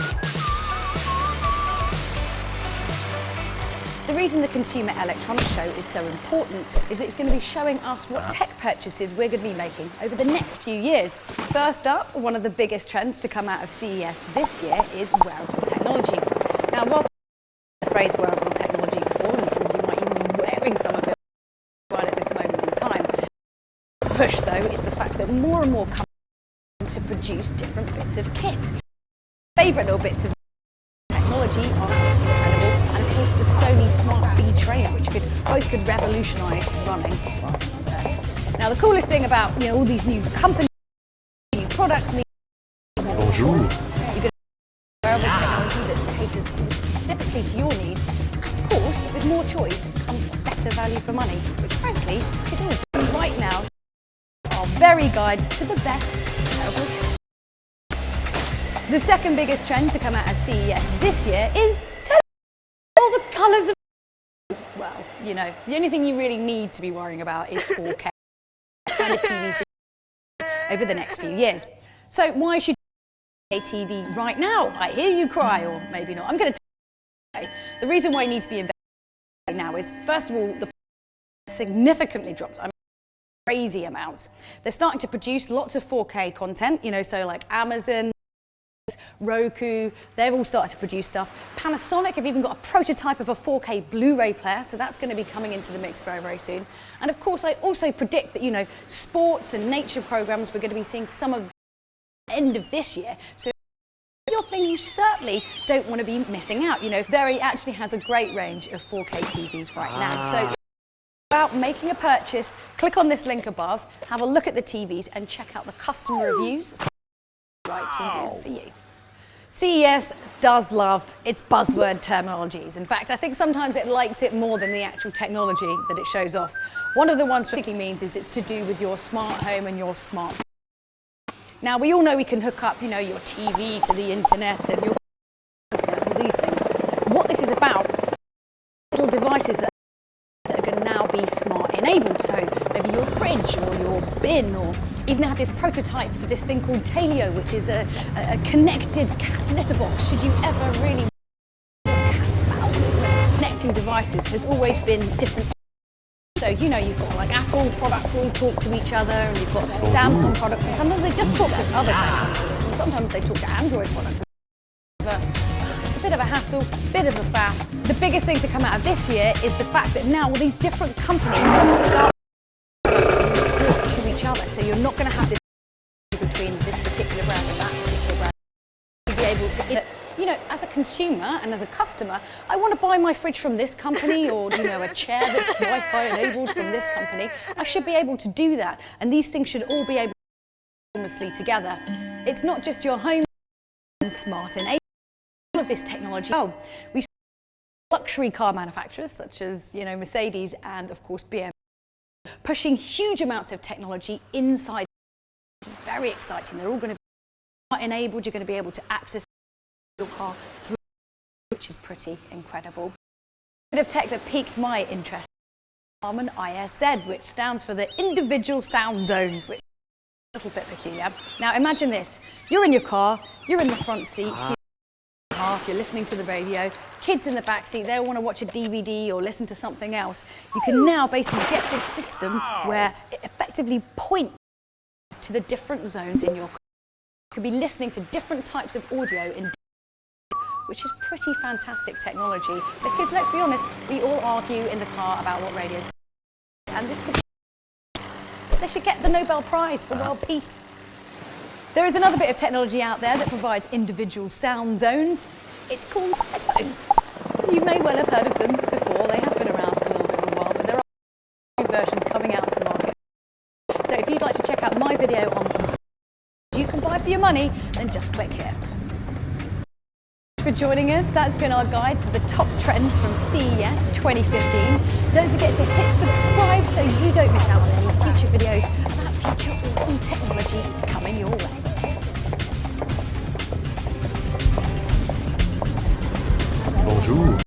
The reason the Consumer Electronics Show is so important is that it's going to be showing us what tech purchases we're going to be making over the next few years. First up, one of the biggest trends to come out of CES this year is wearable technology. Now, whilst the phrase wearable technology before, and some of you might even be wearing some of it right at this moment in time, the push, though, is the fact that more and more companies to produce different bits of kit. Favourite little bits of technology are incredible, and of course the Sony Smart B Trainer, which could revolutionise running. Now, the coolest thing about all these new companies, new products, Bonjour. You're going to have wearable technology that caters more specifically to your needs. Of course, with more choice comes better value for money, which frankly could all be right now our very guide to the best wearable tech. The second biggest trend to come out of CES this year is all the colours of. Well, the only thing you really need to be worrying about is 4K kind of TVs over the next few years. So why should you buy a TV right now? I hear you cry, or maybe not. I'm going to tell you the reason why you need to be investing right now is, first of all, the significantly dropped. Crazy amounts. They're starting to produce lots of 4K content, so like Amazon, Roku, they've all started to produce stuff. Panasonic have even got a prototype of a 4K Blu-ray player, so that's going to be coming into the mix very, very soon. And of course, I also predict that, sports and nature programs, we're going to be seeing some of the end of this year. So your thing, you certainly don't want to be missing out. You know, Very actually has a great range of 4K TVs right now. So about making a purchase, click on this link above, have a look at the TVs and check out the customer reviews. Right TV for you. CES does love its buzzword terminologies. In fact, I think sometimes it likes it more than the actual technology that it shows off. One of the ones particularly means is it's to do with your smart home and your smart. Now, we all know we can hook up, you know, your TV to the internet and your internet, all these things. What this is about, little devices that are going to now be smart enabled. So maybe your fridge or your bin, or even have this prototype for this thing called Talio, which is a connected cat litter box. Should you ever really connecting devices has always been different. So, you know, you've got like Apple products all talk to each other, and you've got Samsung products, and sometimes they just talk to other Samsung products, and sometimes they talk to Android products. It's a bit of a hassle, bit of a faff. The biggest thing to come out of this year is the fact that now all these different companies are going to start talk to each other. So you're not going to have this between this particular brand and that particular brand. You'll be able to, you know, as a consumer and as a customer, I want to buy my fridge from this company, or, you know, a chair that's Wi-Fi enabled from this company. I should be able to do that. And these things should all be able to work seamlessly together. It's not just your home smart enabled. All of this technology. Oh, we see luxury car manufacturers such as, you know, Mercedes and of course BMW pushing huge amounts of technology inside, which is very exciting. They're all going to be smart enabled. You're going to be able to access your car through, which is pretty incredible. A bit of tech that piqued my interest, Harman ISZ, which stands for the Individual Sound Zones, which is a little bit peculiar. Now imagine this, you're in your car, you're in the front seat, you're listening to the radio, kids in the back seat, they want to watch a DVD or listen to something else. You can now basically get this system where it effectively points to the different zones in your car. You could be listening to different types of audio in, which is pretty fantastic technology, because let's be honest, we all argue in the car about what radios are, and this could be, they should get the Nobel Prize for world peace. There is another bit of technology out there that provides individual sound zones. It's called headphones. You may well have heard of them before. They have been around for a little bit of a while, but there are new versions coming out to the market. So if you'd like to check out my video on what you can buy for your money, then just click here. For joining us. That's been our guide to the top trends from CES 2015. Don't forget to hit subscribe so you don't miss out on any future videos about future awesome technology coming your way. Bonjour.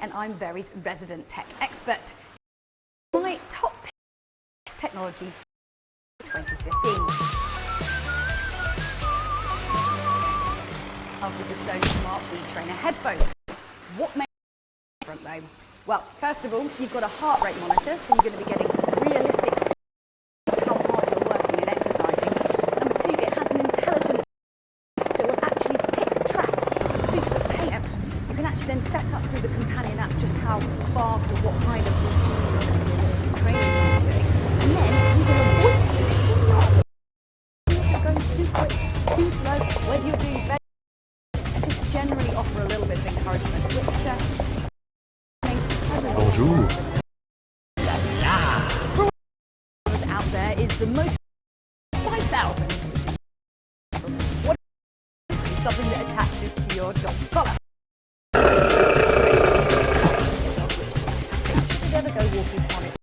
And I'm Very's resident tech expert. My top pick technology for 2015. With the Sony Smart B-Trainer headphones. What makes it different though? Well, first of all, you've got a heart rate monitor, so you're going to be getting realistic feedback how hard you're working and exercising. Number two, it has an intelligent, so it will actually pick tracks to suit the payer. You can actually then set up through the companion app just how fast or what kind of routine you're going to do, what training you're doing, and then using a voice coach in your you're going to Bonjour. Out there is the Motor 5000. What is something that attaches to your dog's collar? If you ever go walking on it,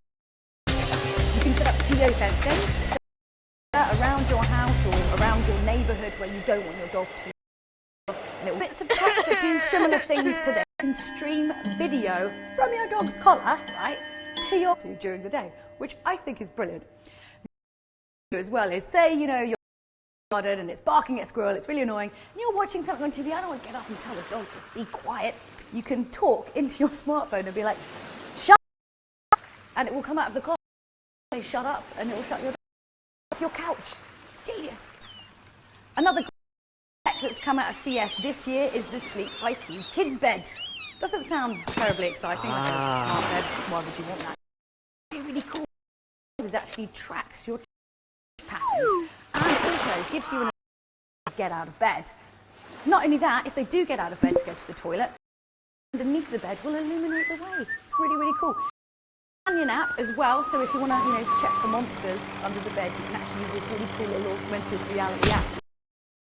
you can set up geofencing around your house or around your neighbourhood where you don't want your dog to. And it will bits of tech that do similar things to this. You can stream video from your dog's collar, right, to your during the day, which I think is brilliant. As well is, say, you know, you're garden and it's barking at a squirrel, it's really annoying, and you're watching something on TV, I don't want to get up and tell the dog to be quiet. You can talk into your smartphone and be like, shut up, and it will come out of the collar, say shut up, and it will shut your dog off your couch. It's genius. Another tech that's come out of CS this year is the Sleep IQ Kids Bed. Doesn't sound terribly exciting, like a smart bed. Why would you want that? It's really cool. It actually tracks your patterns and also gives you an get out of bed. Not only that, if they do get out of bed to go to the toilet, underneath the bed will illuminate the way. It's really, really cool. Companion app as well, so if you want to, you know, check for monsters under the bed, you can actually use this really cool little augmented reality app.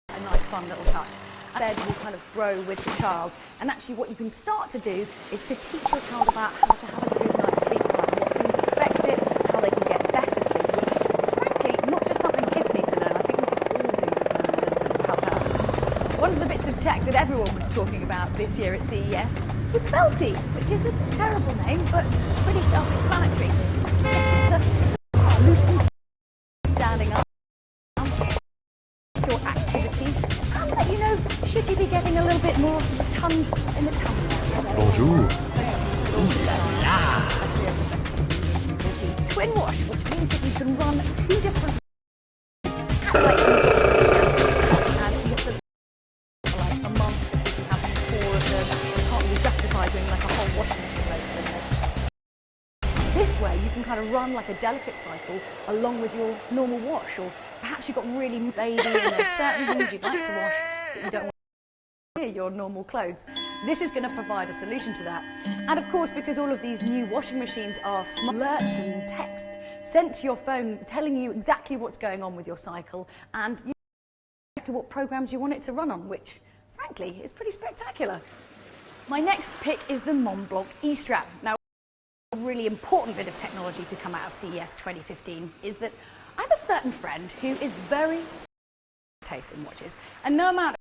A nice fun little touch. And the bed will kind of grow with the child. And actually what you can start to do is to teach your child about how to have a good night's sleep, like what things affect it, how they can get better sleep, which is frankly not just something kids need to learn. I think we can all do with learning a little bit about that. One of the bits of tech that everyone was talking about this year at CES was Belty, which is a terrible name, but pretty self-explanatory. It's a loosens standing up, your activity, and let you know should you be getting a little bit more turned in the tummy area. Bonjour. Which is twin wash, which means that you can run two different and you have to for like a month because you have four of them. You can't really justify doing like a whole washing machine load for them. This way you can kind of run like a delicate cycle along with your normal wash, or perhaps you've got really baby and there's certain things you'd like to wash but you don't want your normal clothes. This is going to provide a solution to that. And of course, because all of these new washing machines are smart alerts and text sent to your phone telling you exactly what's going on with your cycle and exactly what programs you want it to run on, which frankly is pretty spectacular. My next pick is the Montblanc E-Strap. Now, a really important bit of technology to come out of CES 2015 is that I have a certain friend who is very taste in watches, and no amount of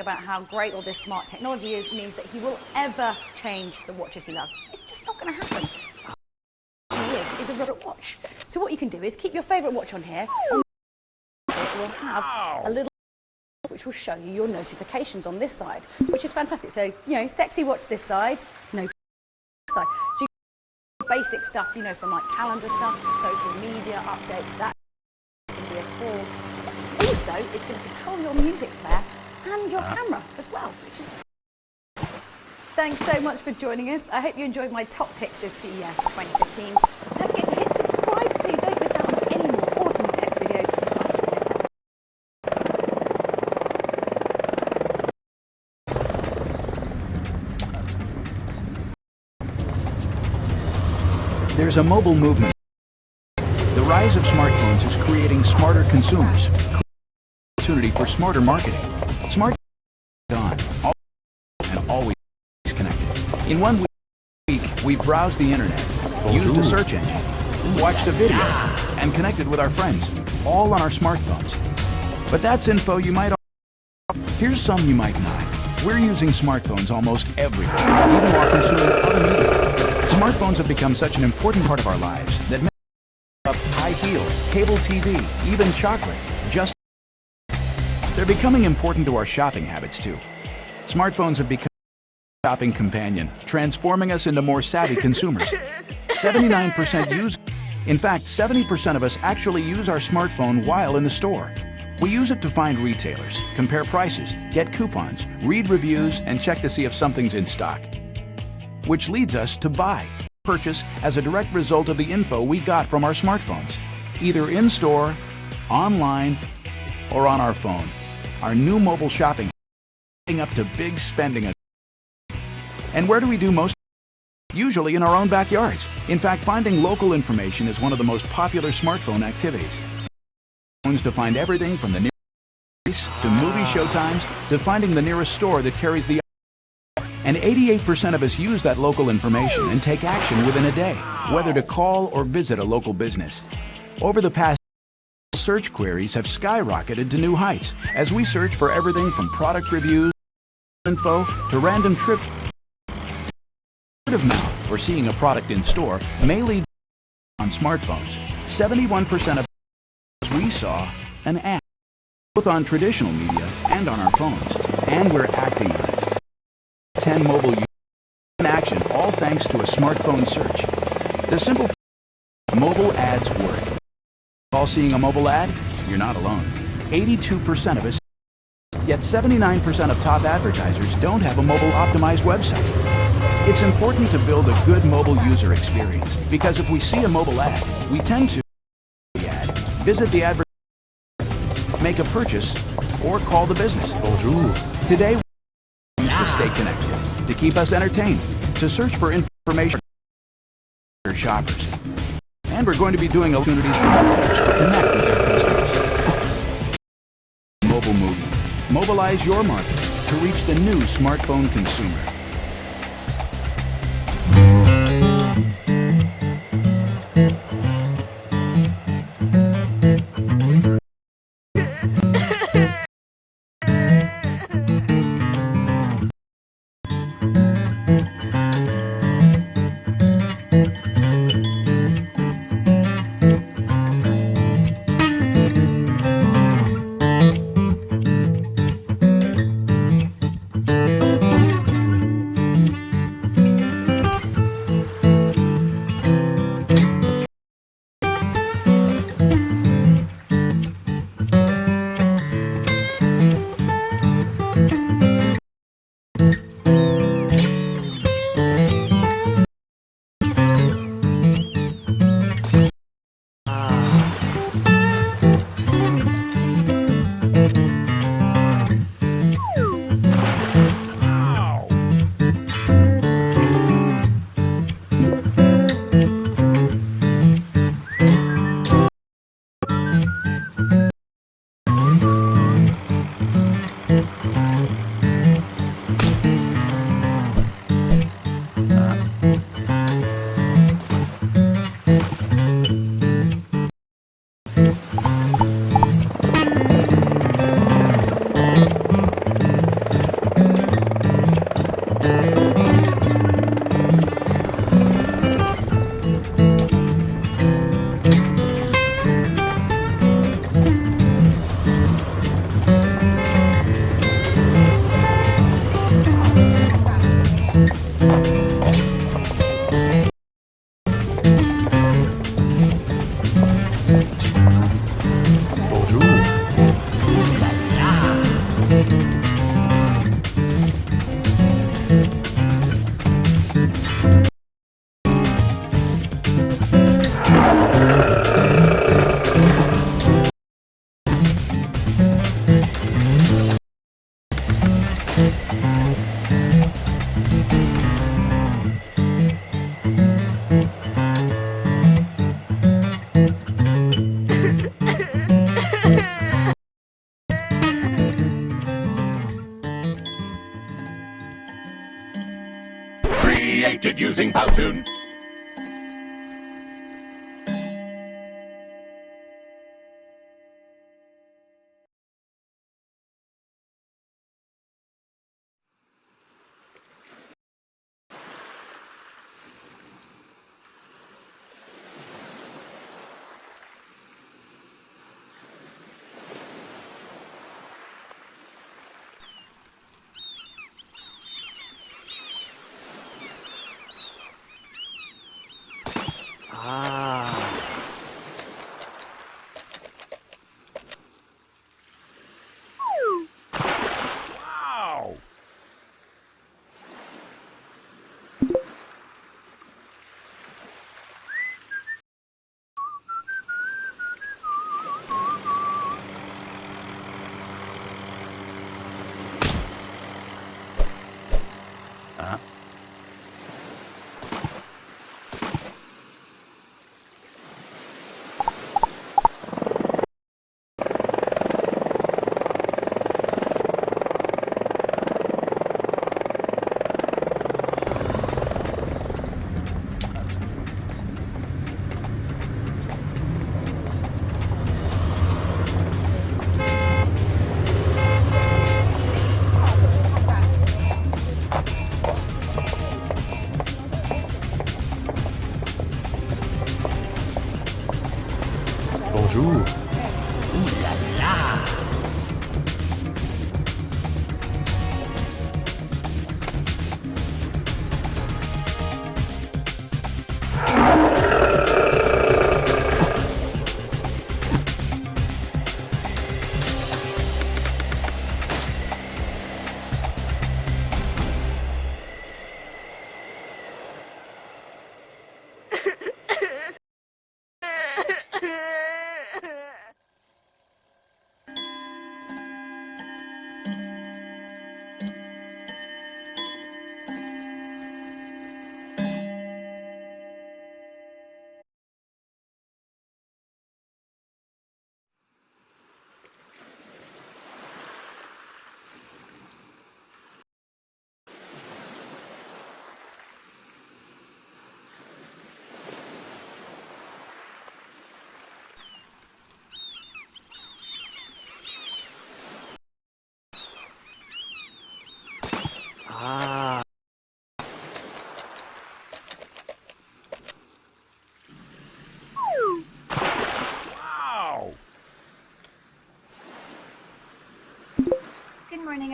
about how great all this smart technology is means that he will ever change the watches he loves. It's just not going to happen. He is a rubber watch. So what you can do is keep your favourite watch on here. It will have a little which will show you your notifications on this side, which is fantastic. So, you know, sexy watch this side, notifications side. So you can basic stuff, you know, from like calendar stuff to social media updates, that can be a call. Also, it's going to control your music player and your camera as well, which is... Thanks so much for joining us. I hope you enjoyed my top picks of CES 2015. Don't forget to hit subscribe so you don't miss out on any more awesome tech videos from us here. There's a mobile movement. The rise of smartphones is creating smarter consumers. Opportunity for smarter marketing. Smart on, and always connected. In 1 week, we browsed the internet, used a search engine, watched a video, and connected with our friends, all on our smartphones. But that's info you might already. Here's some you might not. We're using smartphones almost everywhere, even while consuming other media. Smartphones have become such an important part of our lives that many up high heels, cable TV, even chocolate, just they're becoming important to our shopping habits too. Smartphones have become a shopping companion, transforming us into more savvy consumers. 79% use. In fact, 70% of us actually use our smartphone while in the store. We use it to find retailers, compare prices, get coupons, read reviews, and check to see if something's in stock. Which leads us to buy, purchase as a direct result of the info we got from our smartphones, either in store, online, or on our phone. Our new mobile shopping up to big spending. And where do we do most? usually in our own backyards. In fact, finding local information is one of the most popular smartphone activities. Phones to find everything from the nearest place to movie showtimes to finding the nearest store that carries the and 88% of us use that local information and take action within a day, whether to call or visit a local business. Over the past search queries have skyrocketed to new heights as we search for everything from product reviews, info, to random trip. Word of mouth or seeing a product in store may lead on smartphones. 71% of us we saw an ad, both on traditional media and on our phones, and we're acting on it. 10 mobile users in action, all thanks to a smartphone search. The simple mobile ads work. All seeing a mobile ad? You're not alone. 82% of us, yet 79% of top advertisers don't have a mobile optimized website. It's important to build a good mobile user experience because if we see a mobile ad, we tend to visit the advertiser, make a purchase, or call the business. Bonjour. Today, we use to stay connected, to keep us entertained, to search for information for shoppers. And we're going to be doing opportunities for marketers to connect with their customers. Mobile movement. Mobilize your market to reach the new smartphone consumer. Created using Powtoon.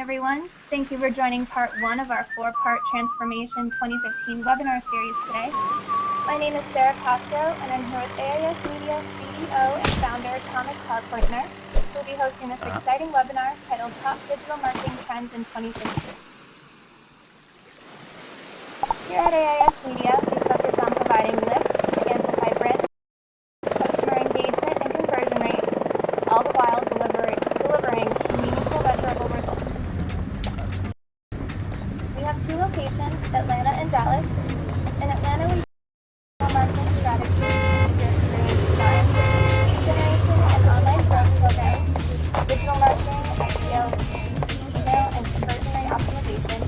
everyone. Thank you for joining part 1 of our 4-part Transformation 2015 webinar series today. My name is Sarah Castro, and I'm here with AIS Media CEO and founder Thomas Harpointner, who will be hosting this exciting webinar titled Top Digital Marketing Trends in 2015. Here at AIS Media, we focus on providing lift to amplify brand, customer engagement, and conversion rates, all the while delivering meaningful, measurable results. We have 2 locations, Atlanta and Dallas. In Atlanta, we have marketing strategies to experience design, lead generation, and online growth programs, digital marketing, SEO, PPC, email, and conversion rate optimization.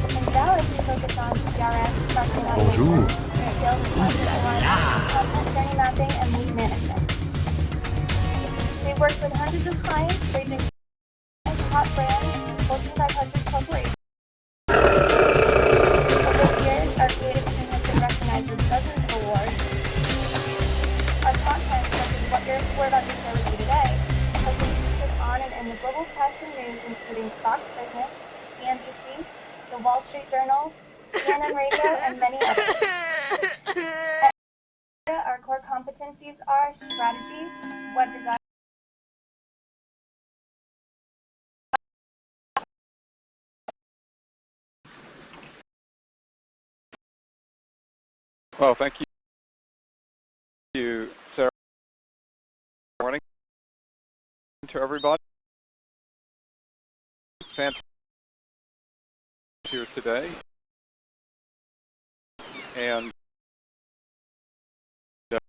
In Dallas, we focus on CRM, marketing automation, sales and content alignment, content journey mapping, and lead management. We've worked with hundreds of clients ranging from top brands, Fortune 500 corporations. Over the years, our creative team has been recognized with dozens of awards. Our content, such as what we're about to share with you today, has been featured on and in the global press and news, including Fox Business, CNBC, The Wall Street Journal, CNN Radio, and many others. Our core competencies are strategy, web design, Well, thank you, Sarah. Good morning to everybody. Fantastic here today. And to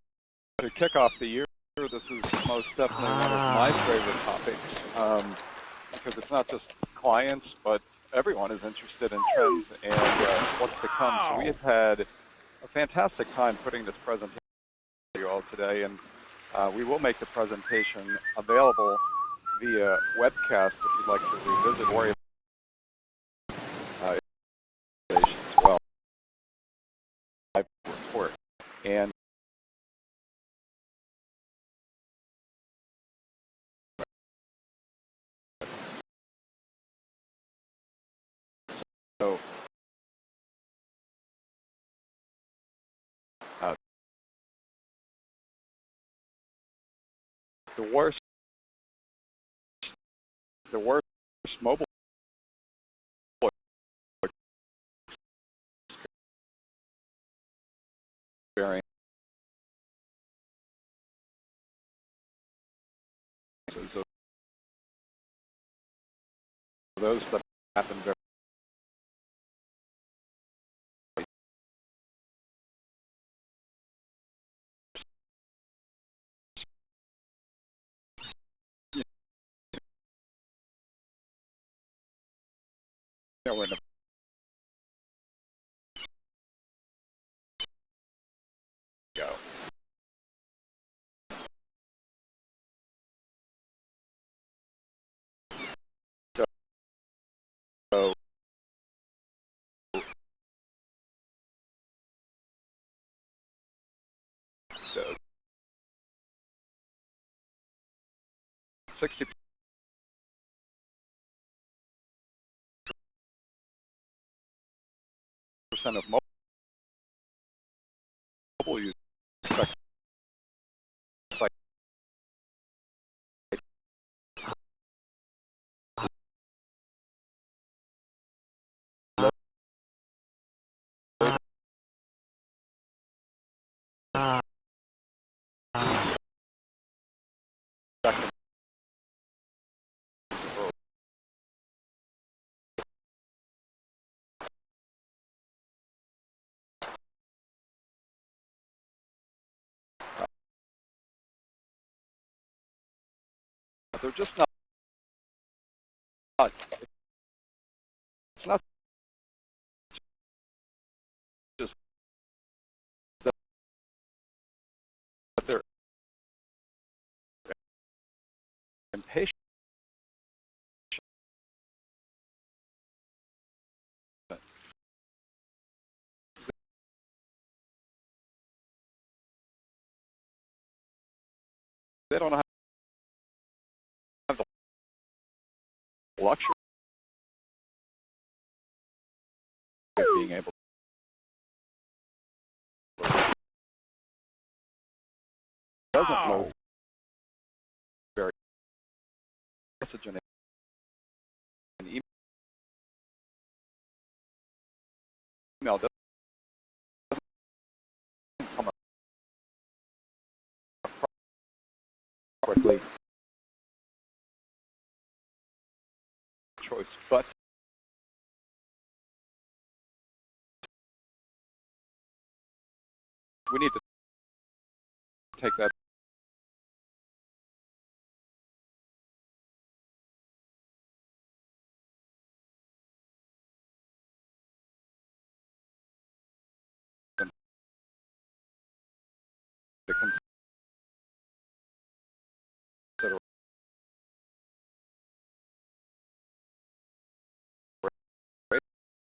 kick off the year, this is most definitely one of my favorite topics because it's not just clients, but everyone is interested in trends and what's to come. So we have had a fantastic time putting this presentation for you all today, and we will make the presentation available via webcast if you'd like to revisit or as well. Report. And so the worst mobile experience of those that happen very in the go. So 60% of mobile users like they're just not. It's not just that they're impatient. They don't have the luxury being able to doesn't load very message and email doesn't come quickly choice, but we need to take that into consideration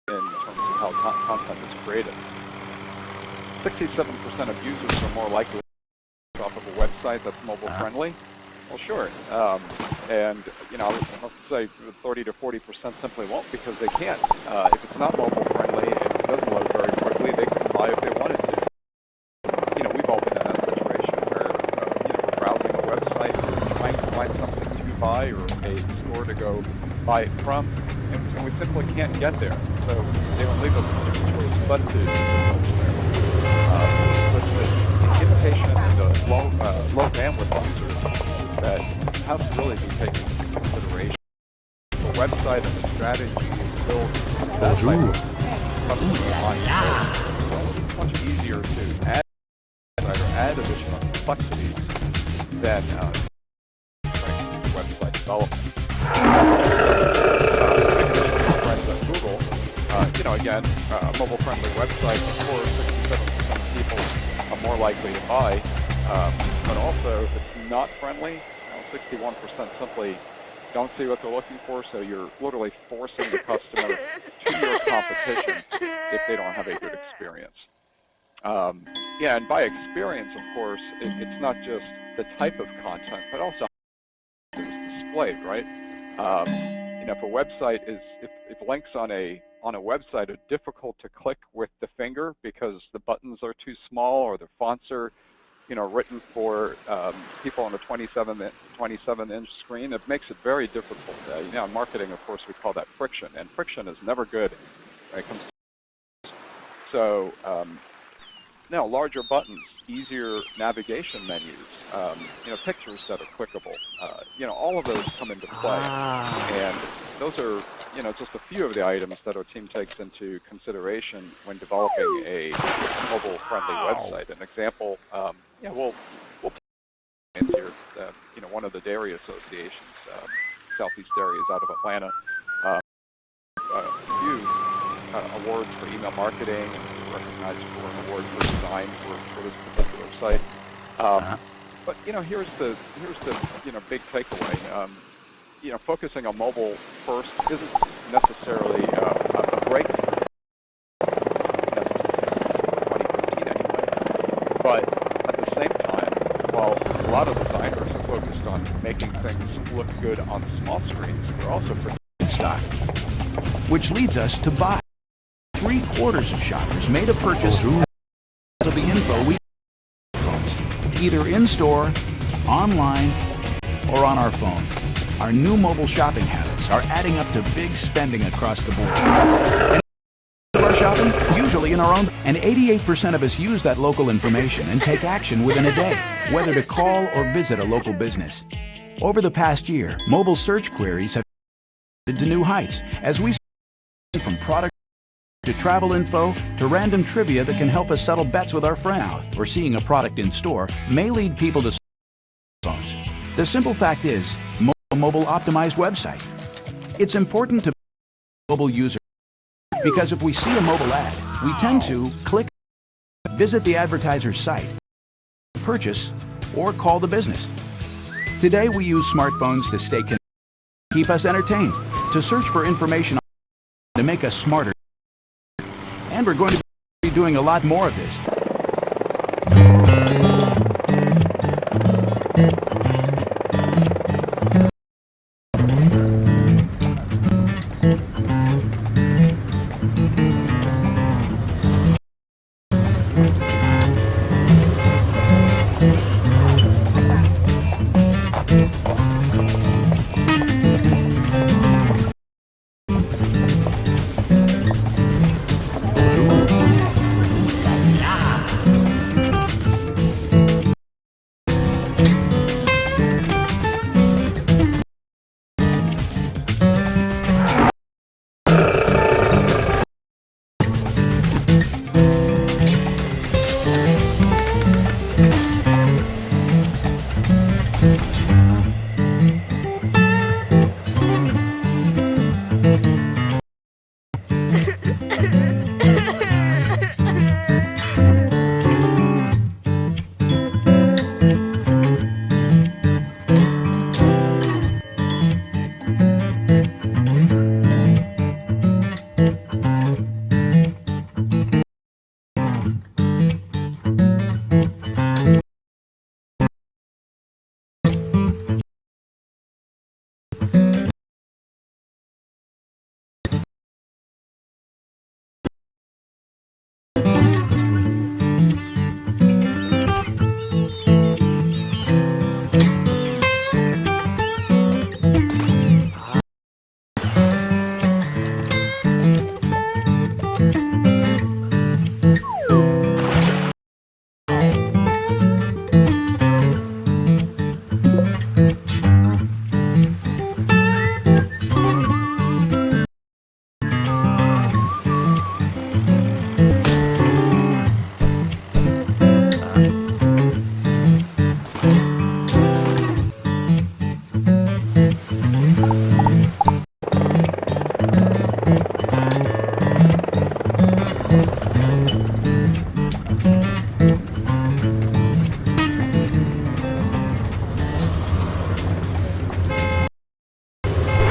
in terms of how content is created. 67% of users are more likely to off of a website that's mobile friendly. Well, sure. And I must say 30 to 40% simply won't because they can't. If it's not mobile friendly, if it doesn't load very quickly, they couldn't buy if they wanted to. We've all been in that situation where, we're browsing a website, trying to find something to buy or a store to go buy it from, and we simply can't get there. So they don't leave us a different choice but to go there. But the impatient and low bandwidth users that have to really be taken into consideration. The website and the strategy is built that type of customer mindset. It's much easier to add additional complexity than website development. Friends at Google, again, mobile-friendly websites, of course, 67% of people are more likely to buy, but also if it's not friendly, 61% simply don't see what they're looking for, so you're literally forcing the customer to your competition if they don't have a good experience. And by experience, of course, it's not just the type of content, but also how it's displayed, right? If a website if links on a website are difficult to click with the finger because the buttons are too small or the fonts are, written for people on a 27-inch screen, it makes it very difficult. In marketing, of course, we call that friction, and friction is never good when it comes to. So now larger buttons, easier navigation menus, pictures that are clickable, all of those come into play. And those are, just a few of the items that our team takes into consideration when developing a mobile-friendly website. An example, we'll here, one of the dairy associations, Southeast Dairy is out of Atlanta, few awards for email marketing and recognized for an award for design for this particular site. But here's the big takeaway. Focusing on mobile first isn't necessarily a breakthrough. 2015 anyway. But at the same time, while a lot of designers are focused on making things look good on small screens, they're also in stock, which leads us to buy. 3/4 of shoppers made a purchase through the info we phones, either in-store, online, or on our phone. Our new mobile shopping habits are adding up to big spending across the board. And our shopping, usually in our own, and 88% of us use that local information and take action within a day, whether to call or visit a local business. Over the past year, mobile search queries have to new heights as we from product to travel info to random trivia that can help us settle bets with our friends, or seeing a product in store may lead people to phones. The simple fact is, a mobile optimized website. It's important to mobile user because if we see a mobile ad, we tend to click, visit the advertiser's site, purchase, or call the business. Today we use smartphones to stay connected, keep us entertained, to search for information, to make us smarter. And we're going to be doing a lot more of this.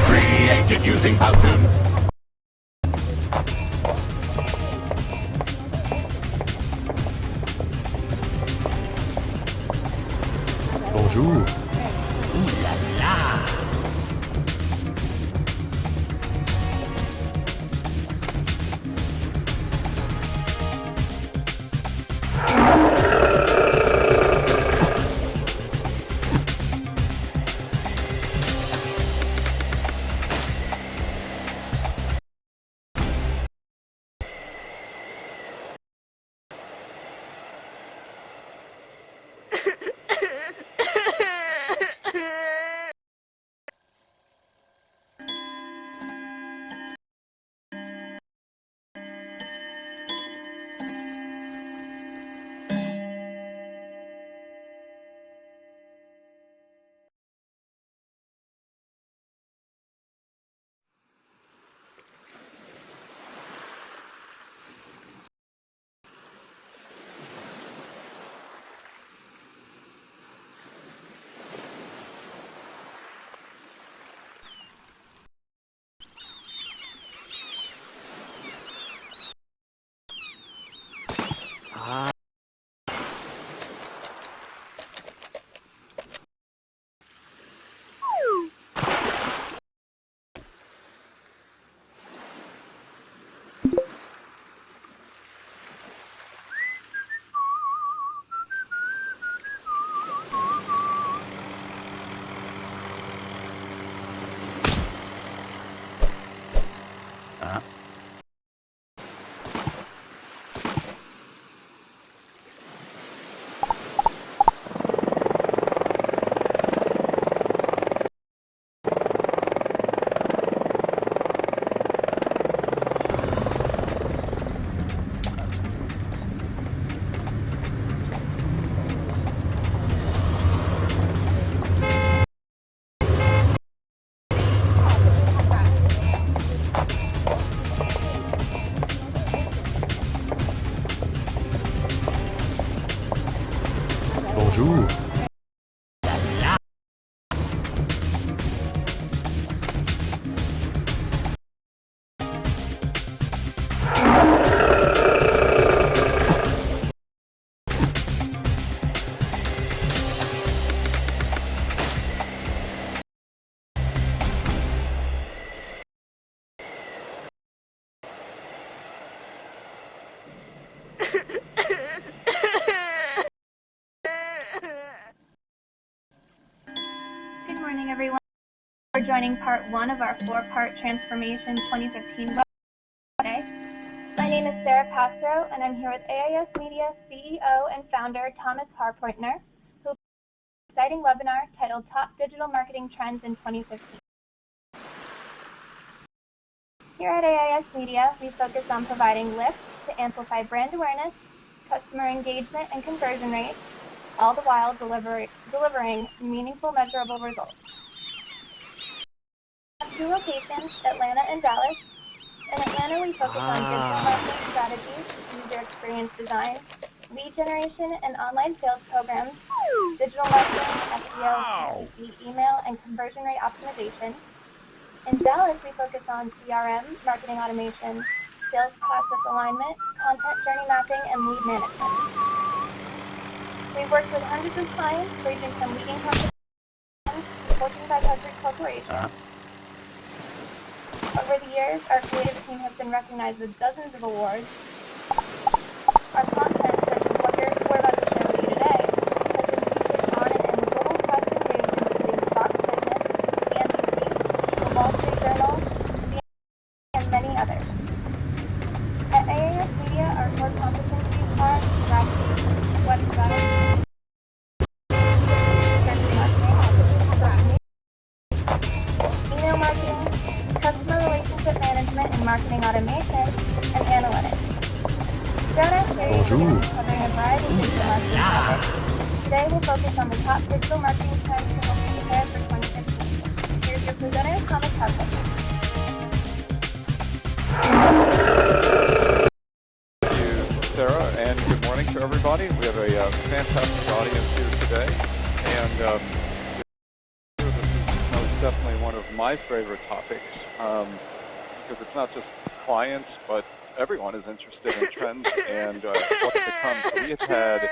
Created using Powtoon. Bonjour. Bonjour. Good morning, everyone. We're joining part one of our four-part Transformation 2015 web today. My name is Sarah Castro, and I'm here with AIS Media CEO and founder Thomas Harpointner, who will an exciting webinar titled Top Digital Marketing Trends in 2015. Here at AIS Media, we focus on providing lifts to amplify brand awareness, customer engagement, and conversion rates, all the while delivering meaningful, measurable results. We have 2 locations, Atlanta and Dallas. In Atlanta, we focus on digital marketing strategies, user experience design, lead generation and online sales programs, digital marketing, SEO, PPC, email, and conversion rate optimization. In Dallas, we focus on CRM, marketing automation, sales process alignment, content journey mapping, and lead management. We've worked with hundreds of clients, ranging from leading companies to Fortune 500 corporations. Over the years, our creative team has been recognized with dozens of awards. Our content, such as what we're about to share with you today, has been featured on and in global press and news, including Fox Business, CNBC, The Wall Street Journal, and many others. At AIS Media, our core competencies are graphics, websites, email marketing, customer relationship management and marketing automation, and analytics. Throughout our series, we're going to be covering a variety of digital marketing topics. Today, we'll focus on the top digital marketing trends to help you prepare for 2015. Here's your presenter, Thomas Harpointner. Thank you, Sarah, and good morning to everybody. We have a fantastic audience here today, and this is most definitely one of my favorite topics because it's not just clients, but everyone is interested in trends and what's to come. So we have had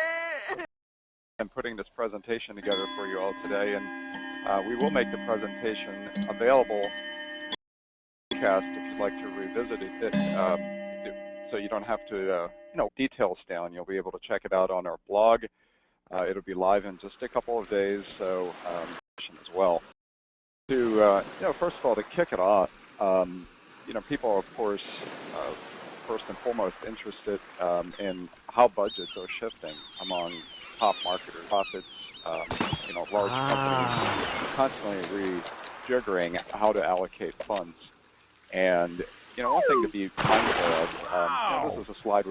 and putting this presentation together for you all today, and we will make the presentation available if you'd like to revisit it. So you don't have to, details down. You'll be able to check it out on our blog. It'll be live in just a couple of days, so as well. To, first of all, to kick it off, people are, of course, first and foremost interested in how budgets are shifting among top marketers. Profits, large companies constantly rejiggering how to allocate funds. And, one thing to be mindful of, this is a slide